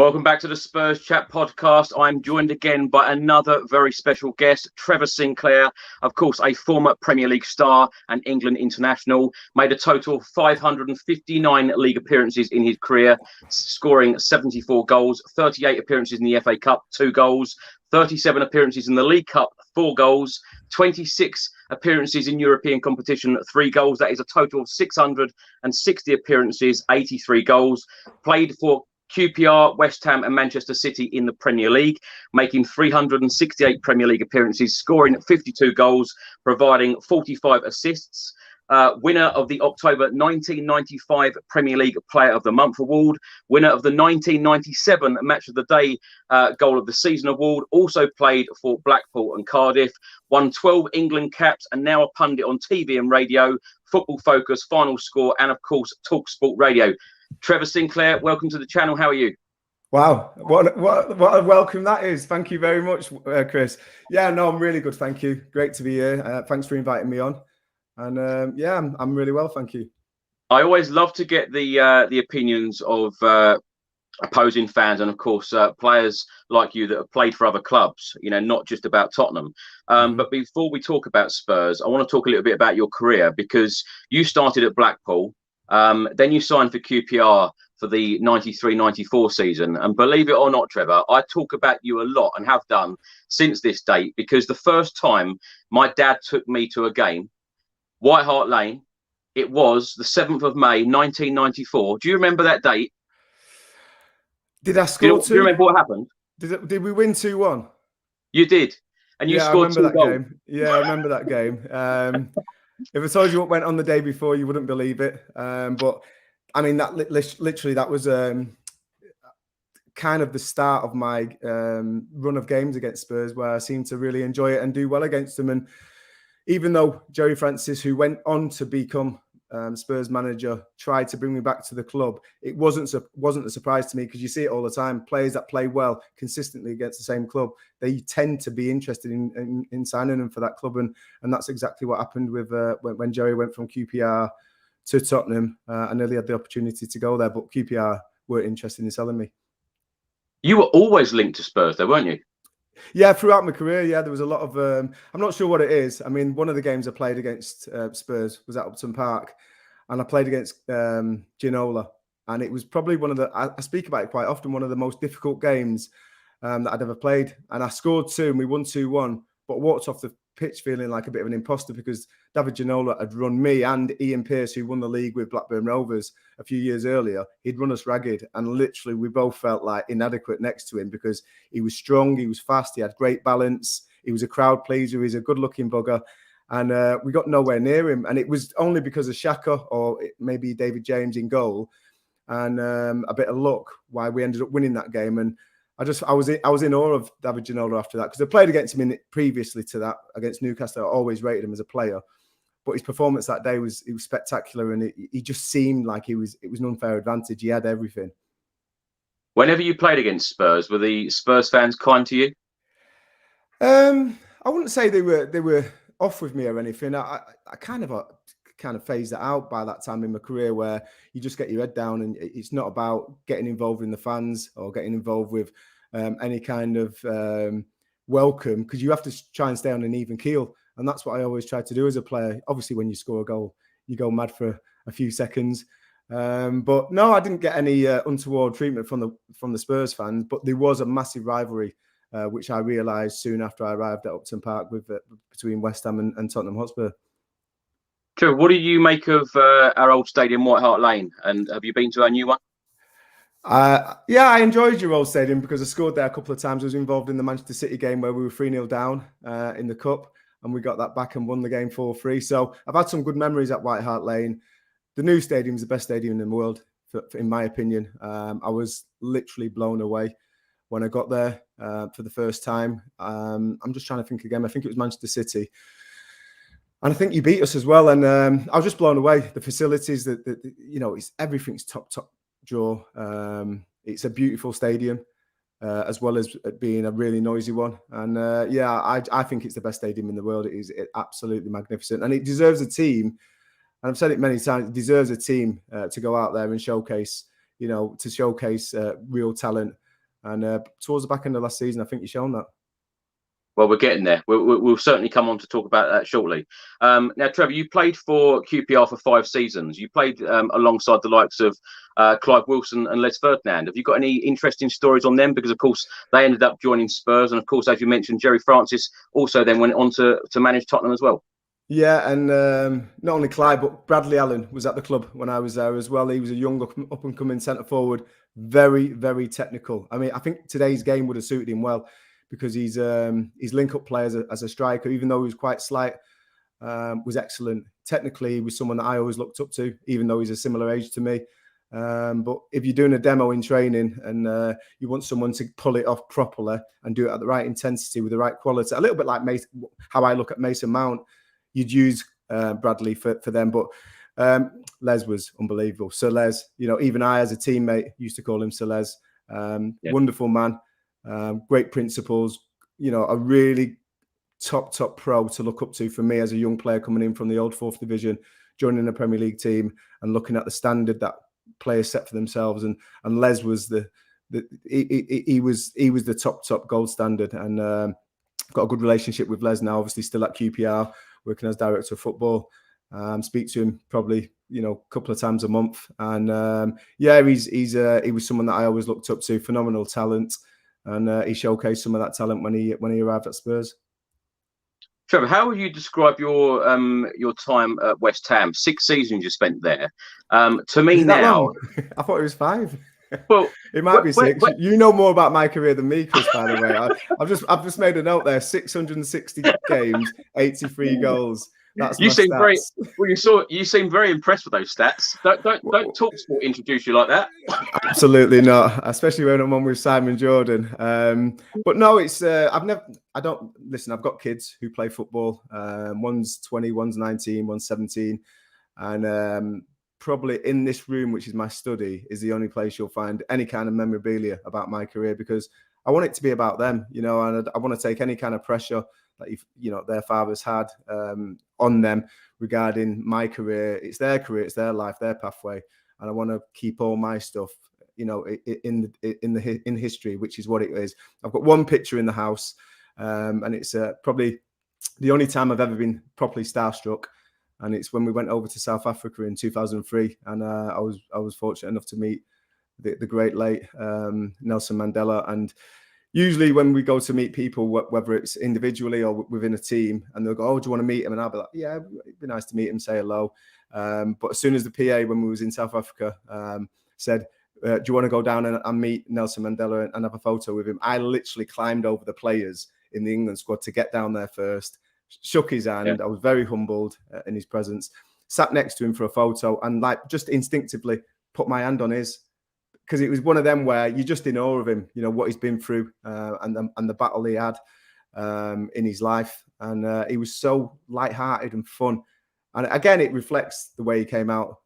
Welcome back to the Spurs Chat podcast. I'm joined again by another very special guest, Trevor Sinclair, of course, a former Premier League star and England international, made a total of 559 league appearances in his career, scoring 74 goals, 38 appearances in the FA Cup, 2 goals, 37 appearances in the League Cup, 4 goals, 26 appearances in European competition, 3 goals. That is a total of 660 appearances, 83 goals. Played for QPR, West Ham and Manchester City in the Premier League, making 368 Premier League appearances, scoring 52 goals, providing 45 assists. Winner of the October 1995 Premier League Player of the Month award, winner of the 1997 Match of the Day Goal of the Season award, also played for Blackpool and Cardiff, won 12 England caps and now a pundit on TV and radio, Football Focus, Final Score and of course TalkSport Radio. Trevor Sinclair, welcome to the channel. How are you? Wow, what a welcome that is. Thank you very much, Chris. Yeah, no, I'm really good. Thank you. Great to be here. Thanks for inviting me on. And yeah, I'm really well. Thank you. I always love to get the opinions of opposing fans and, of course, players like you that have played for other clubs, you know, not just about Tottenham. But before we talk about Spurs, I want to talk a little bit about your career because you started at Blackpool. Then you signed for QPR for the 93-94 season. And believe it or not, Trevor, I talk about you a lot and have done since this date because the first time my dad took me to a game, White Hart Lane, it was the 7th of May, 1994. Do you remember that date? Did I score 2? Do you remember what happened? Did we win 2-1? You did. And you scored 2 goals. Game. Yeah, I remember that game. If I told you what went on the day before, you wouldn't believe it. But I mean, that literally that was kind of the start of my run of games against Spurs, where I seemed to really enjoy it and do well against them. And even though Jerry Francis, who went on to become Spurs manager, tried to bring me back to the club, it wasn't a surprise to me because you see it all the time. Players that play well consistently against the same club, they tend to be interested in signing them for that club, and that's exactly what happened with when Jerry went from QPR to Tottenham. I nearly had the opportunity to go there, but QPR weren't interested in selling me. You were always linked to Spurs, though, weren't you? Yeah, throughout my career, yeah, there was a lot of. I'm not sure what it is. I mean, one of the games I played against Spurs was at Upton Park, and I played against Ginola, and it was probably one of the. I speak about it quite often. One of the most difficult games that I'd ever played, and I scored 2, and we won 2-1. But walked off the pitch feeling like a bit of an imposter because David Ginola had run me and Ian Pearce, who won the league with Blackburn Rovers a few years earlier. He'd run us ragged, and literally we both felt like inadequate next to him because he was strong, he was fast, he had great balance, he was a crowd pleaser, he's a good-looking bugger, and we got nowhere near him. And it was only because of Xhaka or maybe David James in goal and a bit of luck why we ended up winning that game. And I was in awe of David Ginola after that because I played against him previously to that against Newcastle. I always rated him as a player, but his performance that day was spectacular, and he just seemed like it was an unfair advantage. He had everything. Whenever you played against Spurs, were the Spurs fans kind to you? I wouldn't say they were off with me or anything. I kind of phased it out by that time in my career, where you just get your head down and it's not about getting involved in the fans or getting involved with any kind of welcome, because you have to try and stay on an even keel. And that's what I always try to do as a player. Obviously, when you score a goal, you go mad for a few seconds. But no, I didn't get any untoward treatment from the Spurs fans, but there was a massive rivalry, which I realised soon after I arrived at Upton Park between West Ham and Tottenham Hotspur. True. What do you make of our old stadium, White Hart Lane? And have you been to our new one? Yeah, I enjoyed your old stadium because I scored there a couple of times. I was involved in the Manchester City game where we were 3-0 down in the Cup, and we got that back and won the game 4-3. So I've had some good memories at White Hart Lane. The new stadium is the best stadium in the world, in my opinion. I was literally blown away when I got there for the first time. I'm just trying to think again. I think it was Manchester City. And I think you beat us as well. And I was just blown away. The facilities, everything's top draw. It's a beautiful stadium, as well as being a really noisy one. And I think it's the best stadium in the world. It is absolutely magnificent. And it deserves a team, and I've said it many times, it deserves a team to go out there and showcase, real talent And towards the back end of last season, I think you've shown that. Well, we're getting there. We'll certainly come on to talk about that shortly. Now, Trevor, you played for QPR for 5 seasons. You played alongside the likes of Clive Wilson and Les Ferdinand. Have you got any interesting stories on them? Because, of course, they ended up joining Spurs. And, of course, as you mentioned, Gerry Francis also then went on to manage Tottenham as well. Yeah, and not only Clive, but Bradley Allen was at the club when I was there as well. He was a young up-and-coming centre-forward, very, very technical. I mean, I think today's game would have suited him well, because he's link-up player as a striker, even though he was quite slight, was excellent. Technically, he was someone that I always looked up to, even though he's a similar age to me. But if you're doing a demo in training and you want someone to pull it off properly and do it at the right intensity with the right quality, a little bit like how I look at Mason Mount, you'd use Bradley for them. But Les was unbelievable. Sir Les, even I as a teammate used to call him Sir Les. Wonderful man. Great principles, a really top pro to look up to for me as a young player coming in from the old 4th division, joining a Premier League team and looking at the standard that players set for themselves. And Les was he was the top gold standard, and got a good relationship with Les now, obviously still at QPR, working as director of football. Speak to him probably, a couple of times a month. And he was someone that I always looked up to, phenomenal talent. And he showcased some of that talent when he arrived at Spurs. Trevor, how would you describe your time at West Ham? 6 seasons you spent there. To me now, I thought it was 5. Well, it might be 6. You know more about my career than me, Chris. By the way, I've just made a note there: 660 games, 83 goals. That's you seem stats. You seem very impressed with those stats. Don't TalkSport introduce you like that. Absolutely not, especially when I'm on with Simon Jordan. But no, it's I've got kids who play football. One's 20, one's 19, one's 17, and probably in this room, which is my study, is the only place you'll find any kind of memorabilia about my career, because I want it to be about them, and I want to take any kind of pressure that their fathers had on them regarding my career. It's their career, it's their life, their pathway, and I want to keep all my stuff, in history, which is what it is. I've got one picture in the house, and it's probably the only time I've ever been properly starstruck, and it's when we went over to South Africa in 2003, and I was fortunate enough to meet the great late Nelson Mandela. And usually when we go to meet people, whether it's individually or within a team, and they'll go, "Oh, do you want to meet him?" And I'll be like, "Yeah, it'd be nice to meet him, say hello." But as soon as the PA, when we was in South Africa, said, "Do you want to go down and meet Nelson Mandela and have a photo with him?" I literally climbed over the players in the England squad to get down there first, shook his hand. Yeah. I was very humbled in his presence, sat next to him for a photo, and just instinctively put my hand on his, because it was one of them where you're just in awe of him, what he's been through, and the battle he had in his life. And he was so light-hearted and fun. And again, it reflects the way he came out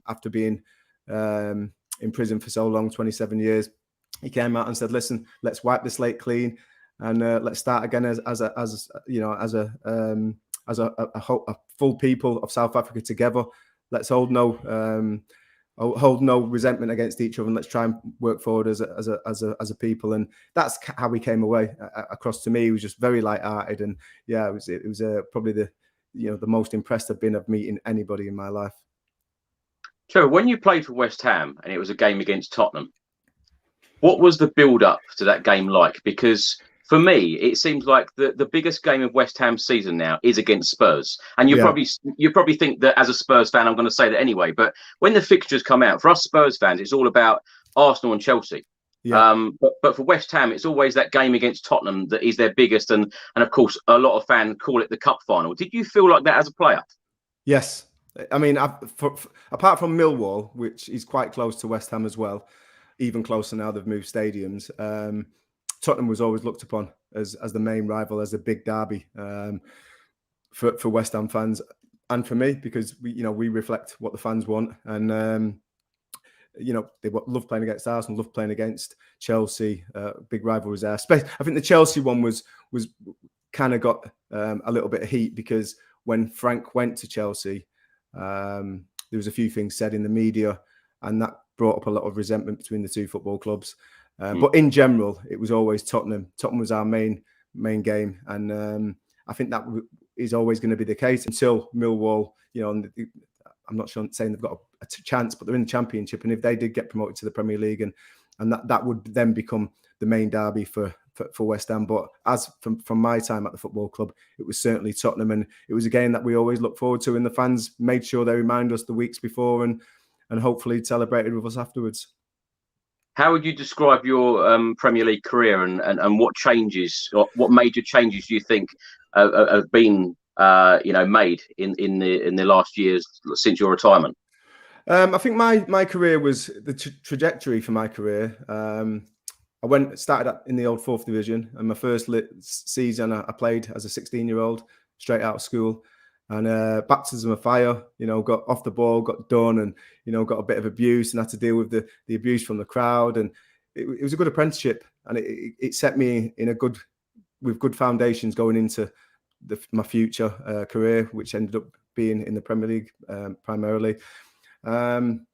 after being in prison for so long, 27 years. He came out and said, "Listen, let's wipe the slate clean, and let's start again as a full people of South Africa together. Let's hold no resentment against each other, and let's try and work forward as a people." And that's how we came away across to me. He was just very light-hearted, and yeah, it was probably the most impressed I've been of meeting anybody in my life. Trevor, when you played for West Ham and it was a game against Tottenham, what was the build-up to that game like? Because for me, it seems like the biggest game of West Ham's season now is against Spurs. And you probably think that as a Spurs fan, I'm going to say that anyway. But when the fixtures come out, for us Spurs fans, it's all about Arsenal and Chelsea. Yeah. But for West Ham, it's always that game against Tottenham that is their biggest. And of course, a lot of fans call it the cup final. Did you feel like that as a player? Yes. I mean, apart from Millwall, which is quite close to West Ham as well, even closer now they've moved stadiums, Tottenham was always looked upon as the main rival, as a big derby for West Ham fans, and for me, because we reflect what the fans want. And they love playing against Arsenal, love playing against Chelsea. Big rivalries there. I think the Chelsea one was kind of got a little bit of heat, because when Frank went to Chelsea, there was a few things said in the media, and that brought up a lot of resentment between the two football clubs. But in general, it was always Tottenham. Tottenham was our main game, and I think that is always going to be the case until Millwall. I'm not sure saying they've got a chance, but they're in the Championship, and if they did get promoted to the Premier League, and that would then become the main derby for West Ham. But as from my time at the football club, it was certainly Tottenham, and it was a game that we always look forward to, and the fans made sure they remind us the weeks before, and hopefully celebrated with us afterwards. How would you describe your Premier League career, and what changes, or what major changes do you think have been made in the last years since your retirement? I think my career was the trajectory for my career. I started in the old 4th division, and my first season I played as a 16-year-old straight out of school, and baptism of fire. Got off the ball, got done, and got a bit of abuse, and had to deal with the abuse from the crowd. And it was a good apprenticeship, and it set me with good foundations going into my future career, which ended up being in the Premier League primarily. And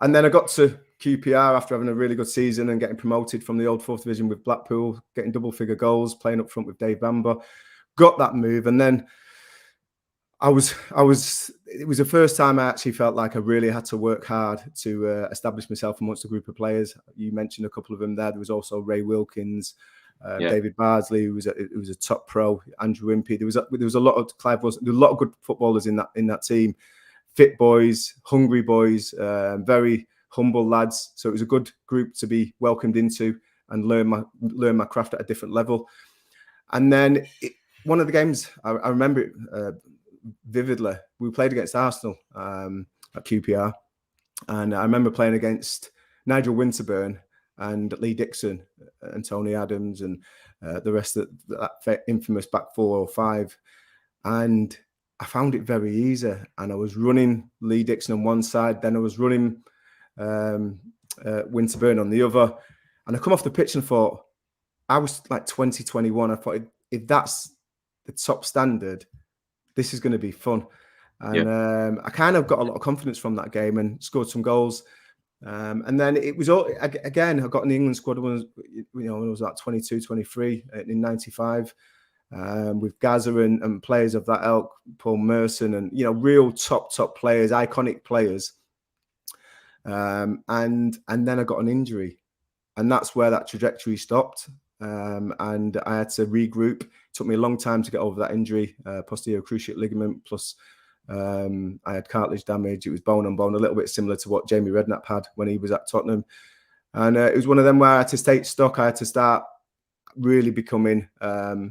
then I got to QPR after having a really good season and getting promoted from the old 4th division with Blackpool, getting double-figure goals, playing up front with Dave Bamber. Got that move, and then it was the first time I actually felt like I really had to work hard to establish myself amongst a group of players. You mentioned a couple of them there. There was also Ray Wilkins, David Bardsley, who was a top pro, Andrew Impey. There was a lot of Clive Wilson. There were a lot of good footballers in that team. Fit boys, hungry boys, very humble lads. So it was a good group to be welcomed into and learn my craft at a different level. And then one of the games I remember it vividly. We played against Arsenal at QPR, and I remember playing against Nigel Winterburn and Lee Dixon and Tony Adams and the rest of that infamous back 4 or 5, and I found it very easy. And I was running Lee Dixon on one side, then I was running Winterburn on the other, and I come off the pitch and thought, I was like 20, 21. I thought, if that's the top standard, this is going to be fun. And I kind of got a lot of confidence from that game and scored some goals. And then it was all, again, I got in the England squad when I was like 22, 23 in 95, with Gaza and players of that ilk, Paul Merson, and, real top players, iconic players. And then I got an injury, and that's where that trajectory stopped. And I had to regroup. It took me a long time to get over that injury, posterior cruciate ligament, plus I had cartilage damage. It was bone on bone, a little bit similar to what Jamie Redknapp had when he was at Tottenham. And it was one of them where I had to take stock. I had to start really becoming a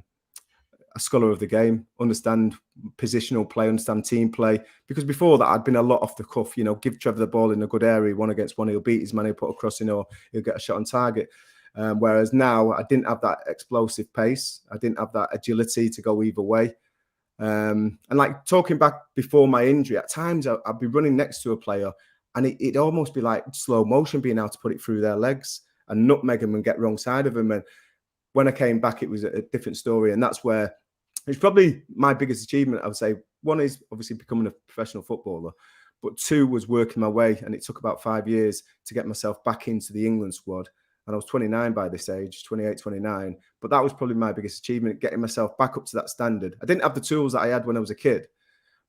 scholar of the game, understand positional play, understand team play. Because before that, I'd been a lot off the cuff. Give Trevor the ball in a good area, 1-against-1, he'll beat his man, he'll put a cross in, or he'll get a shot on target. Whereas now I didn't have that explosive pace. I didn't have that agility to go either way. And like talking back before my injury, at times I'd be running next to a player and it'd almost be like slow motion, being able to put it through their legs and nutmeg them and get wrong side of them. And when I came back, it was a different story. And that's where it's probably my biggest achievement. I would say one is obviously becoming a professional footballer, but 2 was working my way. And it took about 5 years to get myself back into the England squad. And I was 29 by this age, 28, 29. But that was probably my biggest achievement, getting myself back up to that standard. I didn't have the tools that I had when I was a kid,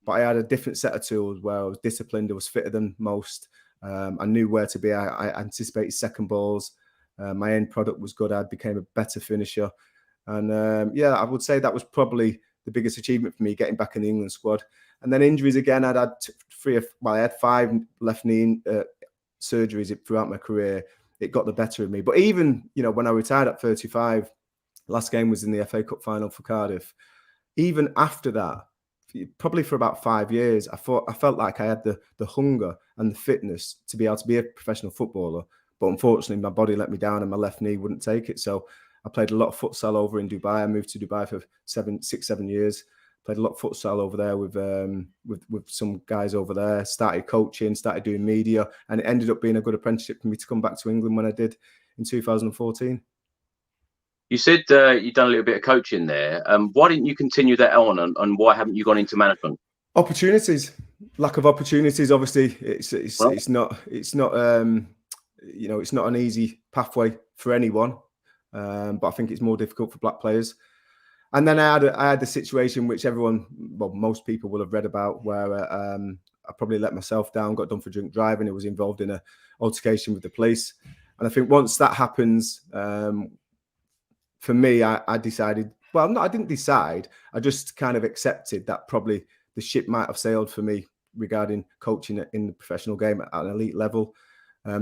but I had a different set of tools where I was disciplined, I was fitter than most. I knew where to be. I anticipated second balls. My end product was good. I became a better finisher. And I would say that was probably the biggest achievement for me, getting back in the England squad. And then injuries again, I had 5 left knee surgeries throughout my career. It got the better of me. But even, when I retired at 35, last game was in the FA Cup final for Cardiff. Even after that, probably for about 5 years, I felt like I had the hunger and the fitness to be able to be a professional footballer. But unfortunately, my body let me down and my left knee wouldn't take it. So I played a lot of futsal over in Dubai. I moved to Dubai for 6-7 years. Played a lot of futsal over there with some guys over there. Started coaching, started doing media, and it ended up being a good apprenticeship for me to come back to England when I did in 2014. You said you've done a little bit of coaching there. Why didn't you continue that on, and why haven't you gone into management? Opportunities, lack of opportunities. Obviously, it's not it's not an easy pathway for anyone, but I think it's more difficult for black players. And then I had the situation which most people will have read about, where I probably let myself down, got done for drink driving. It was involved in an altercation with the police. And I think once that happens, for me, I decided, I didn't decide. I just kind of accepted that probably the ship might have sailed for me regarding coaching in the professional game at an elite level.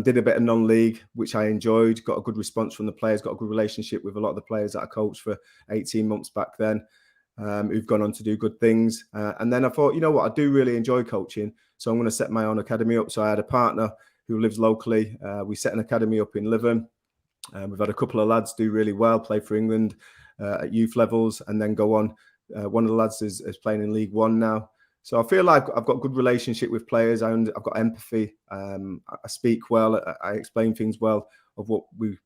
Did a bit of non-league, which I enjoyed, got a good response from the players, got a good relationship with a lot of the players that I coached for 18 months back then, who've gone on to do good things. And then I thought, you know what, I do really enjoy coaching, so I'm going to set my own academy up. So I had a partner who lives locally. We set an academy up in Liven. We've had a couple of lads do really well, play for England at youth levels, and then go on. One of the lads is playing in League One now. So I feel like I've got a good relationship with players. I've got empathy. I speak well. I explain things well of what we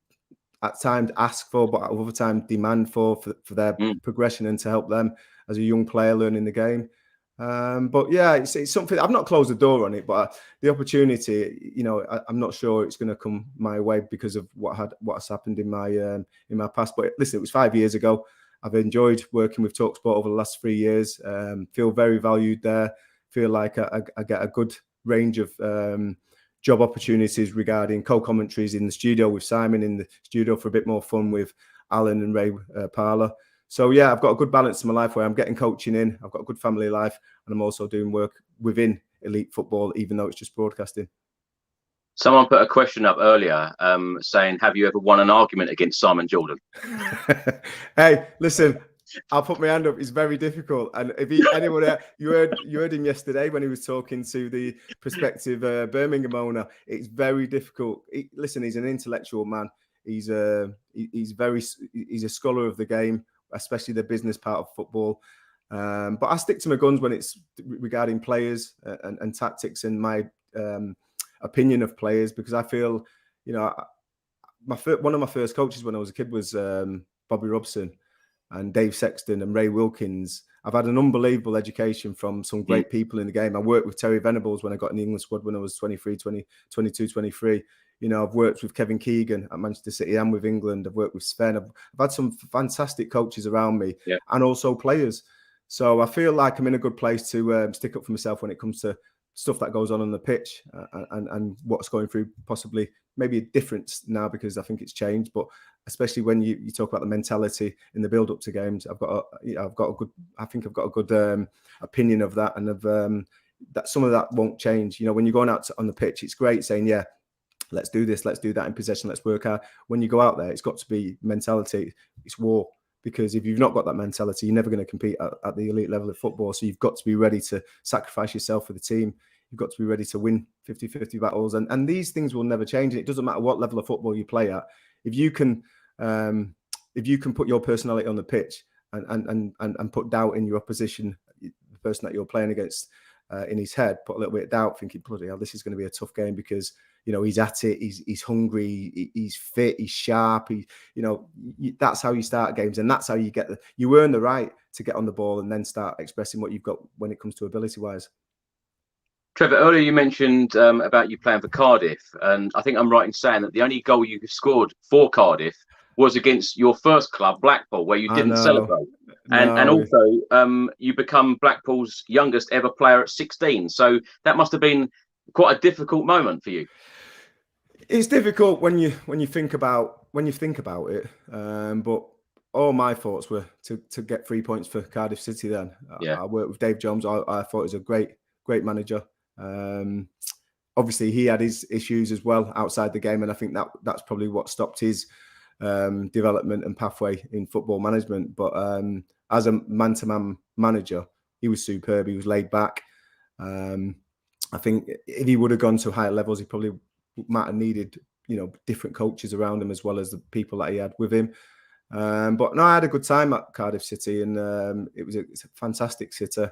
at times ask for, but at other times demand for their progression and to help them as a young player learning the game. But yeah, it's something. I've not closed the door on it, but the opportunity, I'm not sure it's going to come my way because of what has happened in my past. But listen, it was 5 years ago. I've enjoyed working with TalkSport over the last 3 years. Feel very valued there. Feel like I get a good range of job opportunities regarding co-commentaries in the studio with Simon, in the studio for a bit more fun with Alan and Ray Parler. So yeah, I've got a good balance in my life where I'm getting coaching in. I've got a good family life, and I'm also doing work within elite football, even though it's just broadcasting. Someone put a question up earlier saying, have you ever won an argument against Simon Jordan? Hey, listen, I'll put my hand up. It's very difficult. And if anyone, you heard him yesterday when he was talking to the prospective Birmingham owner. It's very difficult. Listen, he's an intellectual man. He's a scholar of the game, especially the business part of football. But I stick to my guns when it's regarding players and tactics and my opinion of players, because I feel, one of my first coaches when I was a kid was Bobby Robson and Dave Sexton and Ray Wilkins. I've had an unbelievable education from some great people in the game. I worked with Terry Venables when I got in the England squad when I was 22, 23. I've worked with Kevin Keegan at Manchester City and with England. I've worked with Sven. I've had some fantastic coaches around me and also players. So I feel like I'm in a good place to stick up for myself when it comes to stuff that goes on the pitch and what's going through possibly maybe a difference now, because I think it's changed. But especially when you talk about the mentality in the build up to games, I've got a good opinion of that, and of that some of that won't change. When you're going out on the pitch, it's great saying, yeah, let's do this, let's do that in possession, let's work hard. When you go out there, it's got to be mentality. It's war. Because if you've not got that mentality, you're never going to compete at the elite level of football. So you've got to be ready to sacrifice yourself for the team. You've got to be ready to win 50-50 battles. And these things will never change. And it doesn't matter what level of football you play at. If you can put your personality on the pitch and put doubt in your opposition, the person that you're playing against, in his head, put a little bit of doubt, thinking, bloody hell, this is going to be a tough game because he's at it, he's hungry, he's fit, he's sharp. That's how you start games, and that's how you earn the right to get on the ball and then start expressing what you've got when it comes to ability-wise. Trevor, earlier you mentioned about you playing for Cardiff, and I think I'm right in saying that the only goal you scored for Cardiff was against your first club, Blackpool, where you didn't celebrate. And also, you become Blackpool's youngest ever player at 16. So that must have been quite a difficult moment for you. It's difficult when you think about it. But all my thoughts were to get 3 points for Cardiff City. Then I worked with Dave Jones. I thought he was a great manager. Obviously, he had his issues as well outside the game, and I think that's probably what stopped his development and pathway in football management. But as a man-to-man manager, he was superb. He was laid back. I think if he would have gone to higher levels, he probably might have needed, different coaches around him as well as the people that he had with him. But no, I had a good time at Cardiff City, and it's a fantastic city,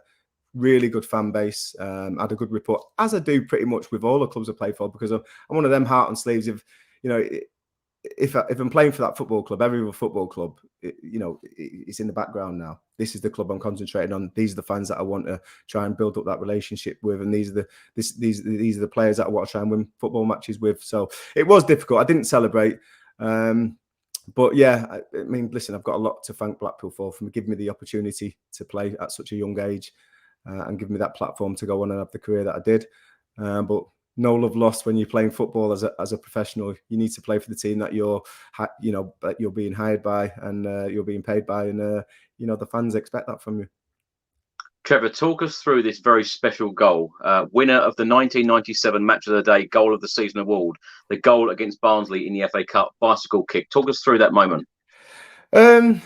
really good fan base. Had a good report, as I do pretty much with all the clubs I play for, because I'm one of them heart and sleeves. if I'm playing for that football club, every other football club, it's in the background now. This is the club I'm concentrating on. These are the fans that I want to try and build up that relationship with, and these are the players that I want to try and win football matches with. So it was difficult. I didn't celebrate, but yeah, I mean, listen, I've got a lot to thank Blackpool for giving me the opportunity to play at such a young age, and giving me that platform to go on and have the career that I did. But no love lost when you're playing football as a professional. You need to play for the team that you're being hired by and you're being paid by, and the fans expect that from you. Trevor, talk us through this very special goal. Winner of the 1997 Match of the Day Goal of the Season award, the goal against Barnsley in the FA Cup, bicycle kick. Talk us through that moment. I'm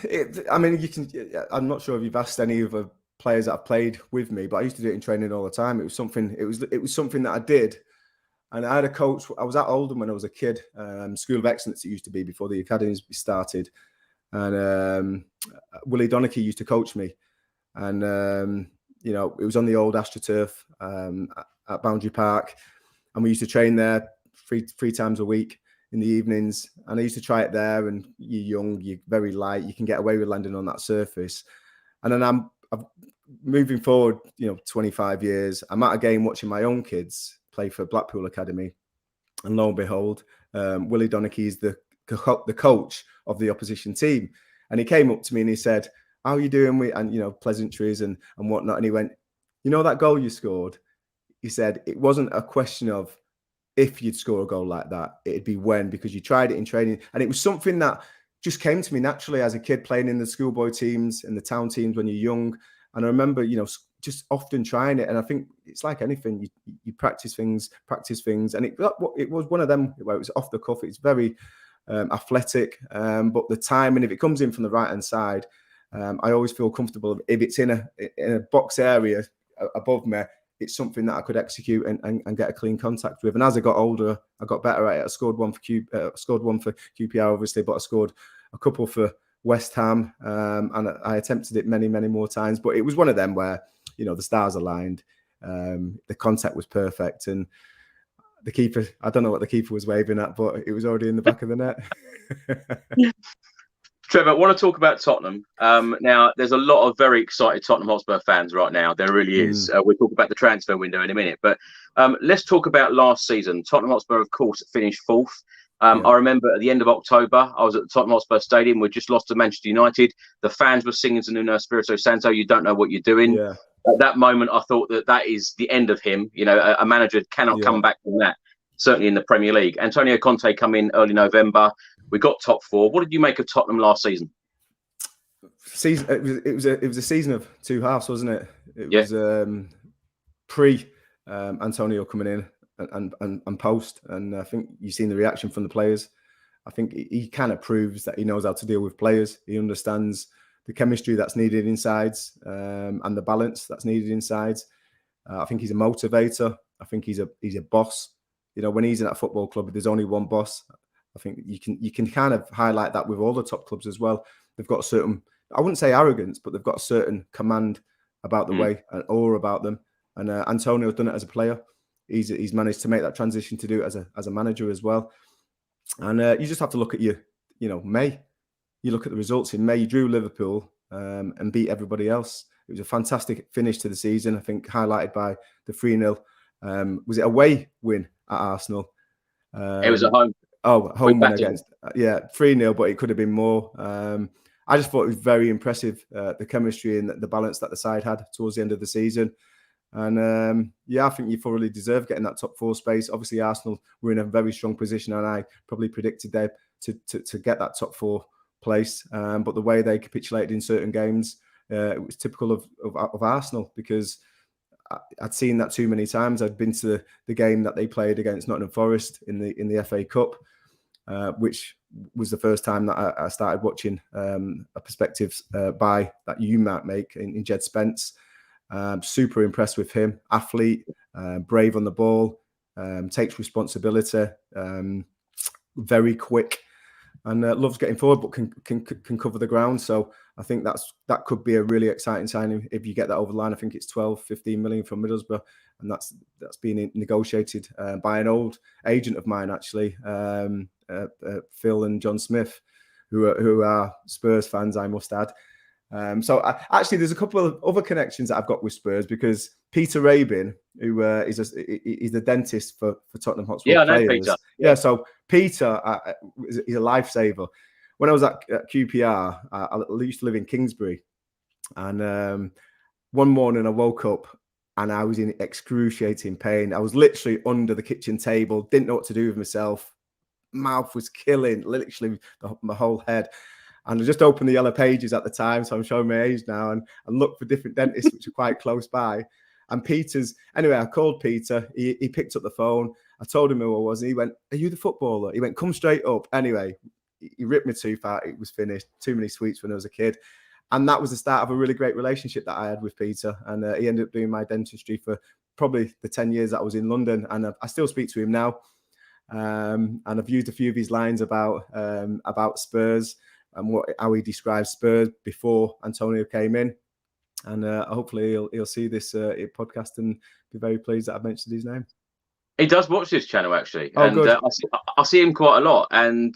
not sure if you've asked any of the players that have played with me, but I used to do it in training all the time. It was something that I did. And I had a coach. I was at Oldham when I was a kid, School of Excellence it used to be before the academies started. And Willie Donachie used to coach me. And, it was on the old AstroTurf at Boundary Park. And we used to train there three times a week in the evenings. And I used to try it there. And you're young, you're very light. You can get away with landing on that surface. And then I'm moving forward, 25 years. I'm at a game watching my own kids play for Blackpool Academy, and lo and behold, Willie Donachie is the coach of the opposition team, and he came up to me and he said, "How are you doing?" And pleasantries and whatnot, and he went, "That goal you scored," he said, "it wasn't a question of if you'd score a goal like that, it'd be when, because you tried it in training." And it was something that just came to me naturally as a kid, playing in the schoolboy teams and the town teams when you're young. And I remember, just often trying it. And I think it's like anything, you practice things. And it was one of them where it was off the cuff. It's very athletic, but the timing, if it comes in from the right-hand side, I always feel comfortable. If it's in a box area above me, it's something that I could execute and get a clean contact with. And as I got older, I got better at it. I scored one for QPR, obviously, but I scored a couple for West Ham, and I attempted it many, many more times. But it was one of them where, the stars aligned, the contact was perfect, and the keeper, I don't know what the keeper was waving at, but it was already in the back of the net. Trevor, I want to talk about Tottenham. Now, there's a lot of very excited Tottenham Hotspur fans right now. There really is. We'll talk about the transfer window in a minute. But let's talk about last season. Tottenham Hotspur, of course, finished fourth. I remember at the end of October, I was at the Tottenham Hotspur Stadium. We just lost to Manchester United. The fans were singing to Nuno Espirito Santo, "You don't know what you're doing." Yeah. At that moment, I thought that is the end of him. A manager cannot come back from that, certainly in the Premier League. Antonio Conte come in early November. We got top four. What did you make of Tottenham last season? It was a season of two halves, wasn't it? It was pre Antonio coming in and post, and I think you've seen the reaction from the players. I think he kind of proves that he knows how to deal with players. He understands the chemistry that's needed inside, and the balance that's needed inside. I think he's a motivator. I think he's a boss. When he's in that football club, there's only one boss. I think you can kind of highlight that with all the top clubs as well. They've got a certain, I wouldn't say arrogance, but they've got a certain command about the way and awe about them. And Antonio's done it as a player. He's managed to make that transition to do it as a manager as well. And you just have to look at May. You look at the results in May. You drew Liverpool and beat everybody else. It was a fantastic finish to the season. I think highlighted by the 3-0. Was it away win at Arsenal? It was at home. Home win against 3-0, but it could have been more. I just thought it was very impressive, the chemistry and the balance that the side had towards the end of the season. And I think you thoroughly deserve getting that top four space. Obviously, Arsenal were in a very strong position, and I probably predicted them to get that top four place. But the way they capitulated in certain games, it was typical of Arsenal, because I'd seen that too many times. I'd been to the game that they played against Nottingham Forest in the FA Cup, which was the first time that I started watching a perspective buy that you might make in Jed Spence. Super impressed with him. Athlete, brave on the ball, takes responsibility, very quick, and loves getting forward, but can cover the ground. So I think that could be a really exciting signing if you get that over the line. I think it's 12-15 million from Middlesbrough, and that's being negotiated by an old agent of mine, actually, Phil and John Smith, who are Spurs fans, I must add. Actually, there's a couple of other connections that I've got with Spurs, because Peter Rabin, who is the dentist for Tottenham Hotspur players. I know Peter. Yeah, so Peter he's a lifesaver. When I was at QPR, I used to live in Kingsbury, and one morning I woke up and I was in excruciating pain. I was literally under the kitchen table, didn't know what to do with myself. Mouth was killing, literally my whole head. And I just opened the Yellow Pages at the time, so I'm showing my age now, and looked for different dentists which are quite close by. And anyway, I called Peter. He picked up the phone. I told him who I was, and he went, "Are you the footballer?" He went, "Come straight up." Anyway, he ripped my tooth out. It was finished. Too many sweets when I was a kid. And that was the start of a really great relationship that I had with Peter. And he ended up doing my dentistry for probably the 10 years that I was in London. And I still speak to him now. And I've used a few of his lines about Spurs and how he describes Spurs before Antonio came in. And hopefully he'll see this podcast and be very pleased that I've mentioned his name. He does watch this channel, actually. Oh, and good. I see him quite a lot. And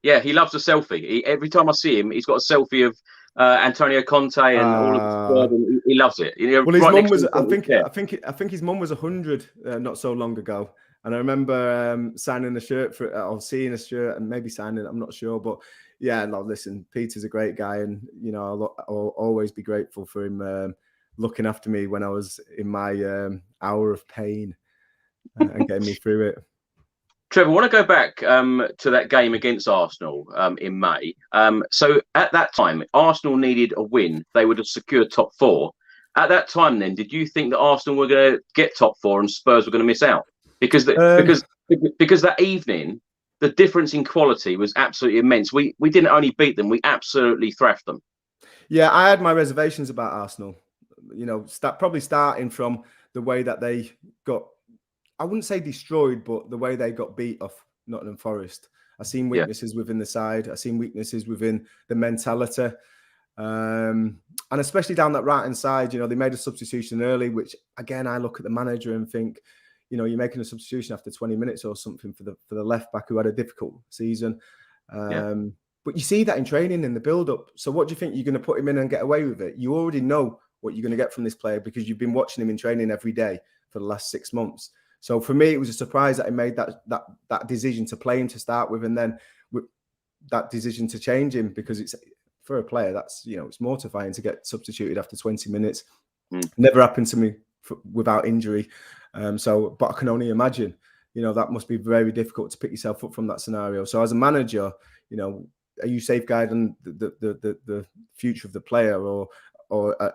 yeah, he loves a selfie. Every time I see him, he's got a selfie of Antonio Conte and all of the squad, and he loves it. You know, well, his right mum was. I think his mum was 100 not so long ago, and I remember signing a shirt for, or seeing a shirt and maybe signing. I'm not sure, but yeah. No, listen, Peter's a great guy, and you know, I'll always be grateful for him looking after me when I was in my hour of pain and getting me through it. Trevor, I want to go back to that game against Arsenal in May. So at that time, Arsenal needed a win. They would have secured top four. At that time, then, did you think that Arsenal were going to get top four and Spurs were going to miss out? Because that evening, the difference in quality was absolutely immense. We didn't only beat them; we absolutely thrashed them. Yeah, I had my reservations about Arsenal. You know, probably starting from the way that they got, I wouldn't say destroyed, but the way they got beat off Nottingham Forest. I've seen weaknesses within the side. I've seen weaknesses within the mentality. And especially down that right-hand side, you know, they made a substitution early, which, again, I look at the manager and think, you know, you're making a substitution after 20 minutes or something for the left-back who had a difficult season. But you see that in training, in the build-up. So what do you think? You're going to put him in and get away with it? You already know what you're going to get from this player because you've been watching him in training every day for the last 6 months. So for me, it was a surprise that he made that decision to play him to start with, and then that decision to change him, because it's, for a player, that's, you know, it's mortifying to get substituted after 20 minutes. Never happened to me without injury. But I can only imagine, you know, that must be very difficult to pick yourself up from that scenario. So as a manager, you know, are you safeguarding the future of the player, or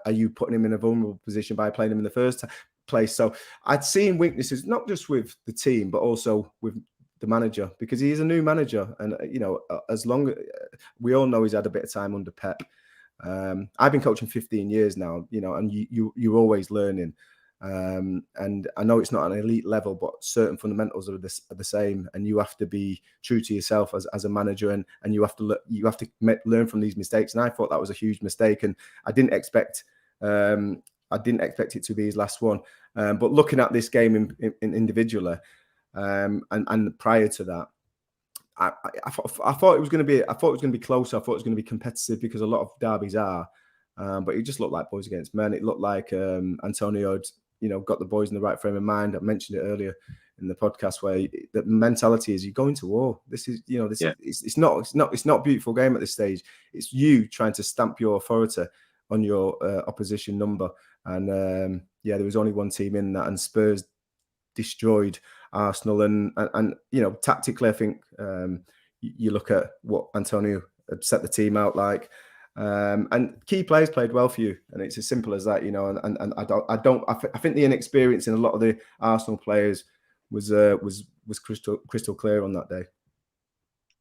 are you putting him in a vulnerable position by playing him in the first place? So I'd seen weaknesses, not just with the team, but also with the manager, because he is a new manager. And, you know, as long we all know he's had a bit of time under Pep. I've been coaching 15 years now, you know, and you're always learning. And I know it's not an elite level, but certain fundamentals are the same, and you have to be true to yourself as a manager, and you have to learn from these mistakes. And I thought that was a huge mistake, and I didn't expect it to be his last one. But looking at this game in individually, and prior to that, I thought it was going to be closer. I thought it was going to be competitive, because a lot of derbies are. But it just looked like boys against men. It looked like Antonio had, you know, got the boys in the right frame of mind. I mentioned it earlier in the podcast, where the mentality is, you're going to war. This is, you know, it's not a beautiful game at this stage. It's you trying to stamp your authority on your opposition number. And there was only one team in that, and Spurs destroyed Arsenal. And you know, tactically, I think you look at what Antonio had set the team out like. And key players played well for you, and it's as simple as that, you know. And I think the inexperience in a lot of the Arsenal players was crystal clear on that day.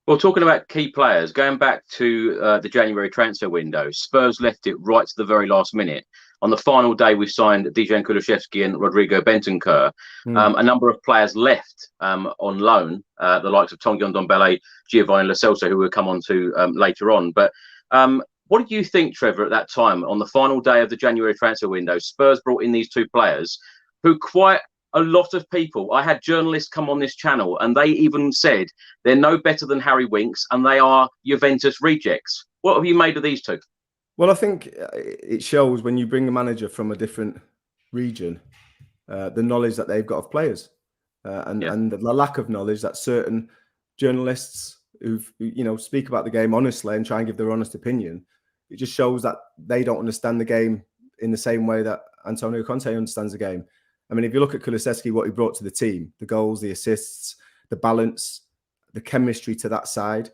Well, talking about key players, going back to the January transfer window, Spurs left it right to the very last minute. On the final day, we signed Dejan Kulusevski and Rodrigo Bentancur. A number of players left on loan, the likes of Chongyong, Dunbar, Giovanni Lo Celso, who we'll come on to later on. But what did you think, Trevor, at that time, on the final day of the January transfer window? Spurs brought in these two players who quite a lot of people, I had journalists come on this channel and they even said they're no better than Harry Winks and they are Juventus rejects. What have you made of these two? Well, I think it shows when you bring a manager from a different region, the knowledge that they've got of players, and the lack of knowledge that certain journalists who speak about the game honestly and try and give their honest opinion. It just shows that they don't understand the game in the same way that Antonio Conte understands the game. I mean, if you look at Kulusevski, what he brought to the team, the goals, the assists, the balance, the chemistry to that side,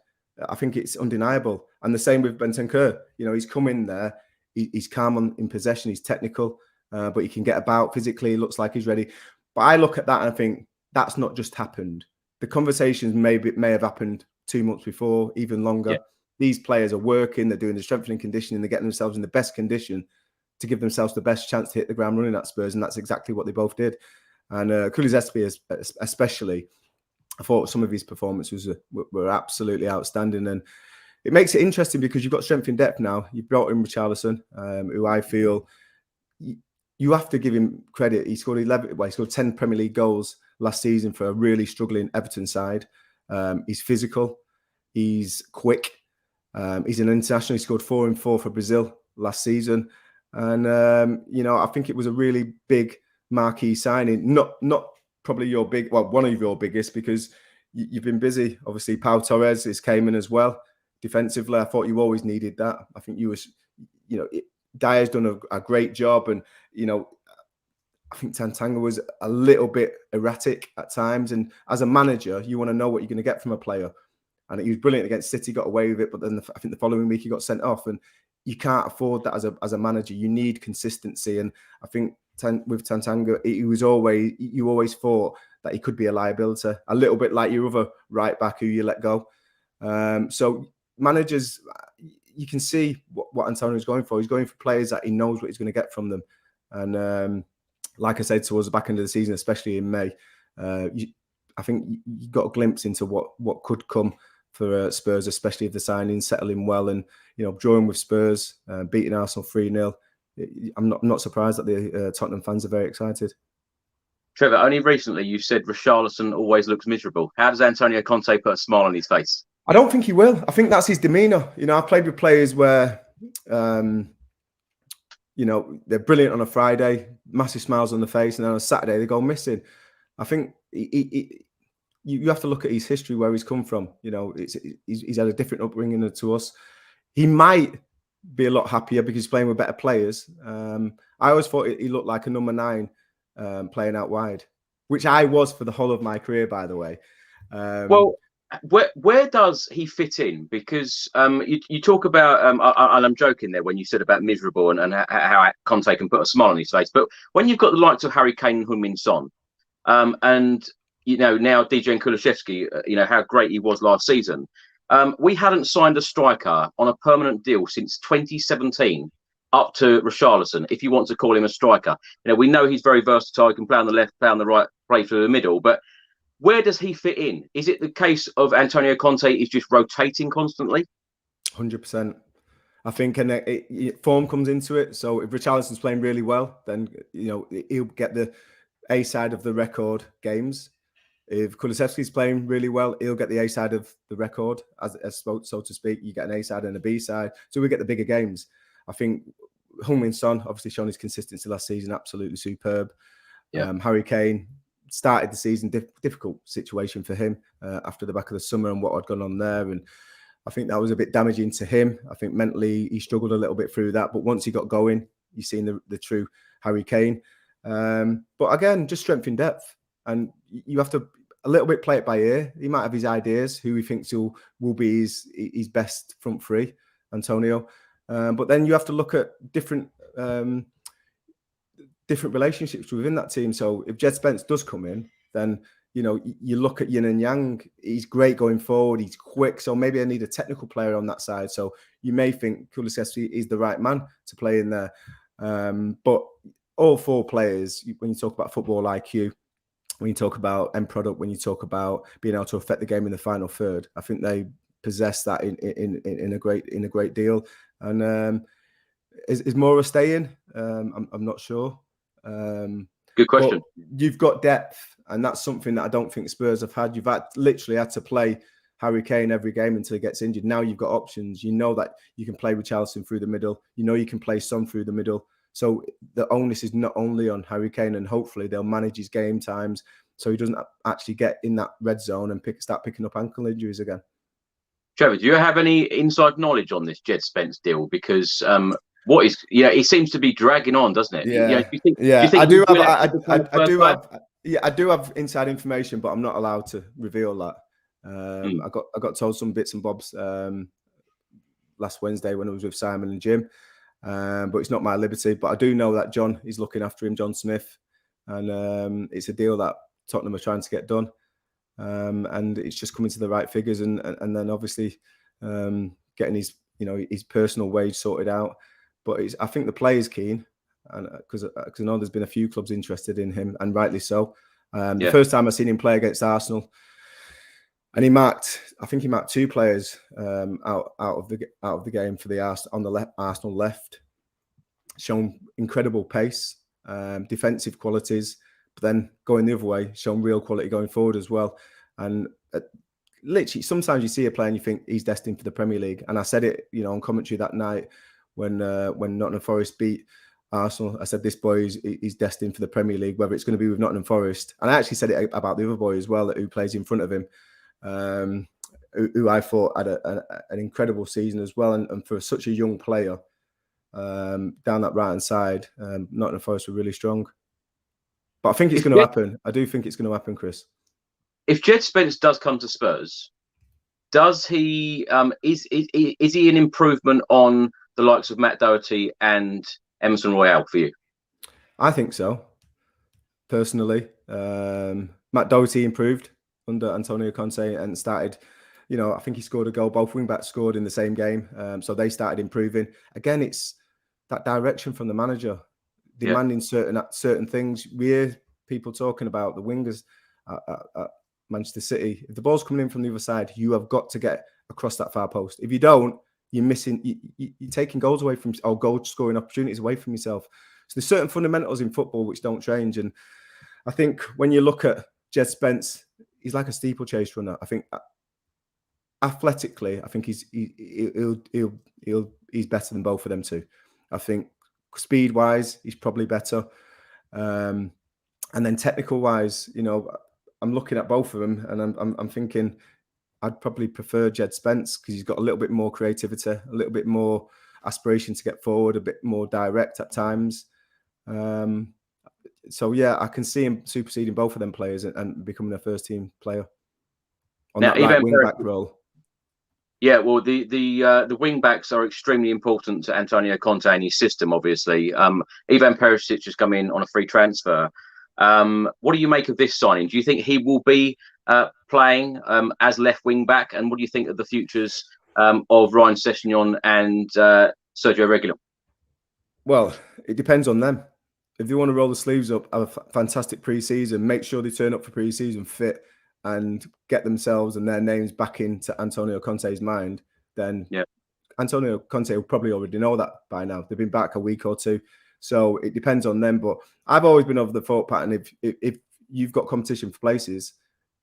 I think it's undeniable. And the same with Bentancur. He's come in there, he's calm in possession, he's technical, but he can get about physically, looks like he's ready. But I look at that and I think that's not just happened. The conversations may have happened 2 months before, even longer. Yeah. These players are working, they're doing the strengthening conditioning, they're getting themselves in the best condition to give themselves the best chance to hit the ground running at Spurs, and that's exactly what they both did. And Kulusevski especially, I thought some of his performances were absolutely outstanding, and it makes it interesting because you've got strength in depth now. You've brought in Richarlison, who I feel you have to give him credit. He scored 10 Premier League goals last season for a really struggling Everton side. He's physical, he's quick, he's an international. He scored 4 and 4 for Brazil last season. And, I think it was a really big marquee signing. Not probably one of your biggest, because you've been busy. Obviously, Pau Torres came in as well. Defensively, I thought you always needed that. I think Dier's done a great job. And, I think Tantanga was a little bit erratic at times. And as a manager, you want to know what you're going to get from a player. And he was brilliant against City, got away with it. But then I think the following week he got sent off. And you can't afford that as a manager. You need consistency. And I think with Tantanga, you always thought that he could be a liability, a little bit like your other right back who you let go. So managers, you can see what Antonio's going for. He's going for players that he knows what he's going to get from them. And like I said, towards the back end of the season, especially in May, I think you got a glimpse into what could come for Spurs, especially if the signings settling well and, drawing with Spurs, beating Arsenal 3-0. I'm not surprised that the Tottenham fans are very excited. Trevor, only recently you said Richarlison always looks miserable. How does Antonio Conte put a smile on his face? I don't think he will. I think that's his demeanour. I've played with players where, they're brilliant on a Friday, massive smiles on the face, and then on a Saturday they go missing. I think you have to look at his history, where he's come from. He's had a different upbringing to us. He might be a lot happier because he's playing with better players. I always thought he looked like a number 9 playing out wide, which I was for the whole of my career, by the way. Well, where does he fit in? Because you talk about, and I'm joking there when you said about miserable and how Conte can put a smile on his face. But when you've got the likes of Harry Kane and Heung-min Son, and now Dier and Kulusevski, how great he was last season. We hadn't signed a striker on a permanent deal since 2017 up to Richarlison, if you want to call him a striker. We know he's very versatile. He can play on the left, play on the right, play through the middle. But where does he fit in? Is it the case of Antonio Conte is just rotating constantly? 100%. I think form comes into it. So if Richarlison's playing really well, then he'll get the A side of the record games. If Kulusevski's playing really well, he'll get the A side of the record, as so to speak. You get an A side and a B side, so we get the bigger games. I think Heung-min Son obviously shown his consistency last season, absolutely superb. Yeah. Harry Kane started the season difficult situation for him after the back of the summer and what had gone on there, and I think that was a bit damaging to him. I think mentally he struggled a little bit through that, but once he got going, you've seen the true Harry Kane. But again, just strength in depth, and you have to a little bit play it by ear. He might have his ideas, who he thinks will be his best front three, Antonio. But then you have to look at different relationships within that team. So if Jed Spence does come in, then you look at yin and yang. He's great going forward. He's quick. So maybe I need a technical player on that side. So you may think Kulusevski is the right man to play in there. But all 4 players, when you talk about football IQ, when you talk about end product, when you talk about being able to affect the game in the final third, I think they possess that in a great deal. And is Moura staying? I'm not sure. Good question. But you've got depth, and that's something that I don't think Spurs have had. You've literally had to play Harry Kane every game until he gets injured. Now you've got options. You know that you can play with Richarlison through the middle. You know you can play Son through the middle. So the onus is not only on Harry Kane, and hopefully they'll manage his game times so he doesn't actually get in that red zone and start picking up ankle injuries again. Trevor, do you have any inside knowledge on this Jed Spence deal? Because he seems to be dragging on, doesn't it? Yeah, I do have inside information, but I'm not allowed to reveal that. I got told some bits and bobs last Wednesday when I was with Simon and Jim, but it's not my liberty. But I do know that John is looking after him, John Smith, and it's a deal that Tottenham are trying to get done. And it's just coming to the right figures, and then obviously getting his personal wage sorted out. But I think the player's keen, and because I know there's been a few clubs interested in him, and rightly so. The first time I seen him play against Arsenal, and I think he marked 2 players out of the game for the Arsenal left, shown incredible pace, defensive qualities. But then going the other way, shown real quality going forward as well. And literally, sometimes you see a player and you think he's destined for the Premier League. And I said it, on commentary that night when Nottingham Forest beat Arsenal. I said this boy is destined for the Premier League, whether it's going to be with Nottingham Forest. And I actually said it about the other boy as well, who plays in front of him, who I thought had an incredible season as well. And for such a young player, down that right hand side, Nottingham Forest were really strong. But I think it's going to happen. I do think it's going to happen, Chris. If Jed Spence does come to Spurs, does he is he an improvement on the likes of Matt Doherty and Emerson Royale for you? I think so. Personally, Matt Doherty improved under Antonio Conte and started. I think he scored a goal. Both wing backs scored in the same game, so they started improving. Again, it's that direction from the manager, demanding certain things. We hear people talking about the wingers at Manchester City. If the ball's coming in from the other side, you have got to get across that far post. If you don't, you're missing. You're taking goals away from, or goal scoring opportunities away from yourself. So there's certain fundamentals in football which don't change. And I think when you look at Jed Spence, he's like a steeplechase runner. I think athletically, I think he's better than both of them too. I think speed wise, he's probably better. And then technical wise, I'm looking at both of them and I'm thinking I'd probably prefer Jed Spence because he's got a little bit more creativity, a little bit more aspiration to get forward, a bit more direct at times. So yeah, I can see him superseding both of them players and becoming a first team player on that right wing back role. Yeah, well, the wing backs are extremely important to Antonio Conte and his system. Obviously, Ivan Perisic has come in on a free transfer. What do you make of this signing? Do you think he will be playing as left wing back? And what do you think of the futures of Ryan Sessegnon and Sergio Reguilón? Well, it depends on them. If they want to roll the sleeves up, have a fantastic pre-season, make sure they turn up for pre-season fit and get themselves and their names back into Antonio Conte's mind, then Antonio Conte will probably already know that by now. They've been back a week or two. So it depends on them. But I've always been of the thought pattern, if you've got competition for places,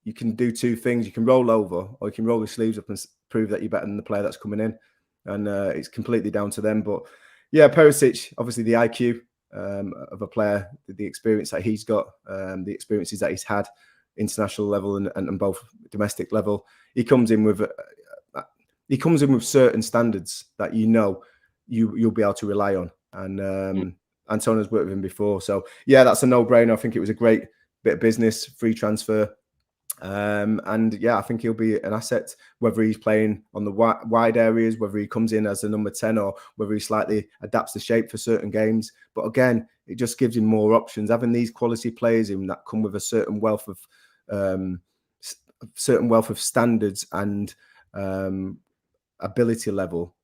you can do two things. You can roll over or you can roll your sleeves up and prove that you're better than the player that's coming in. And it's completely down to them. But yeah, Perisic, obviously the IQ of a player, the experience that he's got, the experiences that he's had, international level and both domestic level. He comes in with certain standards that you'll be able to rely on. And Antonio's worked with him before. So yeah, that's a no-brainer. I think it was a great bit of business, free transfer. And yeah, I think he'll be an asset, whether he's playing on the wide areas, whether he comes in as a number 10 or whether he slightly adapts the shape for certain games. But again, it just gives him more options. Having these quality players in that come with a certain wealth of standards and ability level,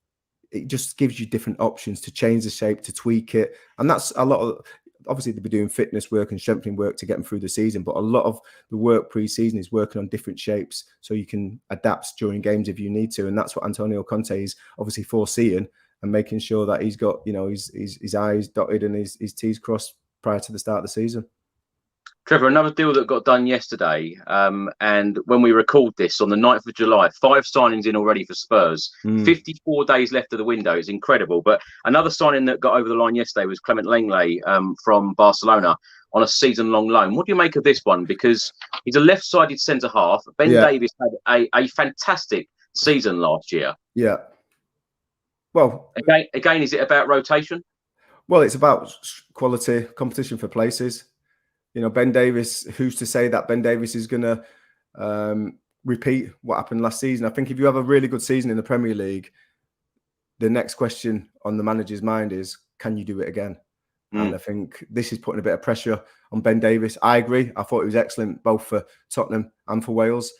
it just gives you different options to change the shape, to tweak it. And that's a lot of, obviously they'll be doing fitness work and strengthening work to get them through the season, but a lot of the work pre-season is working on different shapes so you can adapt during games if you need to. And that's what Antonio Conte is obviously foreseeing and making sure that he's got, his I's dotted and his T's crossed prior to the start of the season. Trevor, another deal that got done yesterday, and when we record this on the 9th of July, 5 signings in already for Spurs. 54 days left of the window. It's incredible. But another signing that got over the line yesterday was Clement Langley from Barcelona on a season-long loan. What do you make of this one? Because he's a left-sided centre-half. Ben Davies had a fantastic season last year. Yeah. Well, again, is it about rotation? Well, it's about quality, competition for places. You know, Ben Davies, who's to say that Ben Davies is going to repeat what happened last season? I think if you have a really good season in the Premier League, the next question on the manager's mind is, can you do it again? And I think this is putting a bit of pressure on Ben Davies. I agree. I thought he was excellent, both for Tottenham and for Wales.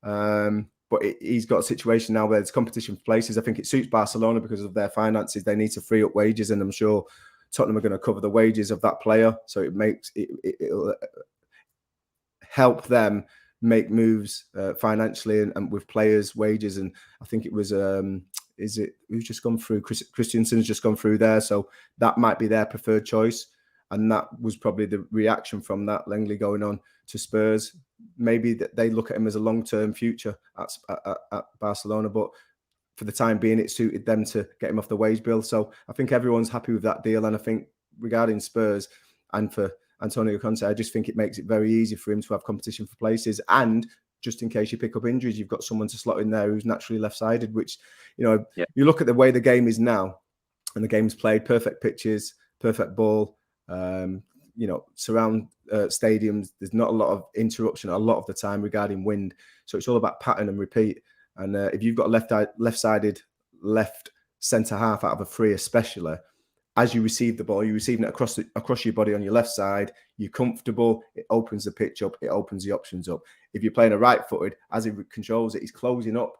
But he's got a situation now where there's competition for places. I think it suits Barcelona because of their finances. They need to free up wages, and I'm sure Tottenham are going to cover the wages of that player, so it'll help them make moves financially and with players' wages. And I think it was who's just gone through? Christensen's just gone through there, so that might be their preferred choice. And that was probably the reaction from that, Langley going on to Spurs. Maybe they look at him as a long-term future at Barcelona, but for the time being, it suited them to get him off the wage bill. So I think everyone's happy with that deal. And I think regarding Spurs and for Antonio Conte, I just think it makes it very easy for him to have competition for places. And just in case you pick up injuries, you've got someone to slot in there who's naturally left-sided, which, you know, you look at the way the game is now and the game's played, perfect pitches, perfect ball, you know, surround stadiums. There's not a lot of interruption a lot of the time regarding wind. So it's all about pattern and repeat. And if you've got a left-sided left centre half out of a three, especially, as you receive the ball, you're receiving it across your body on your left side. You're comfortable. It opens the pitch up. It opens the options up. If you're playing a right-footed, as he controls it, he's closing up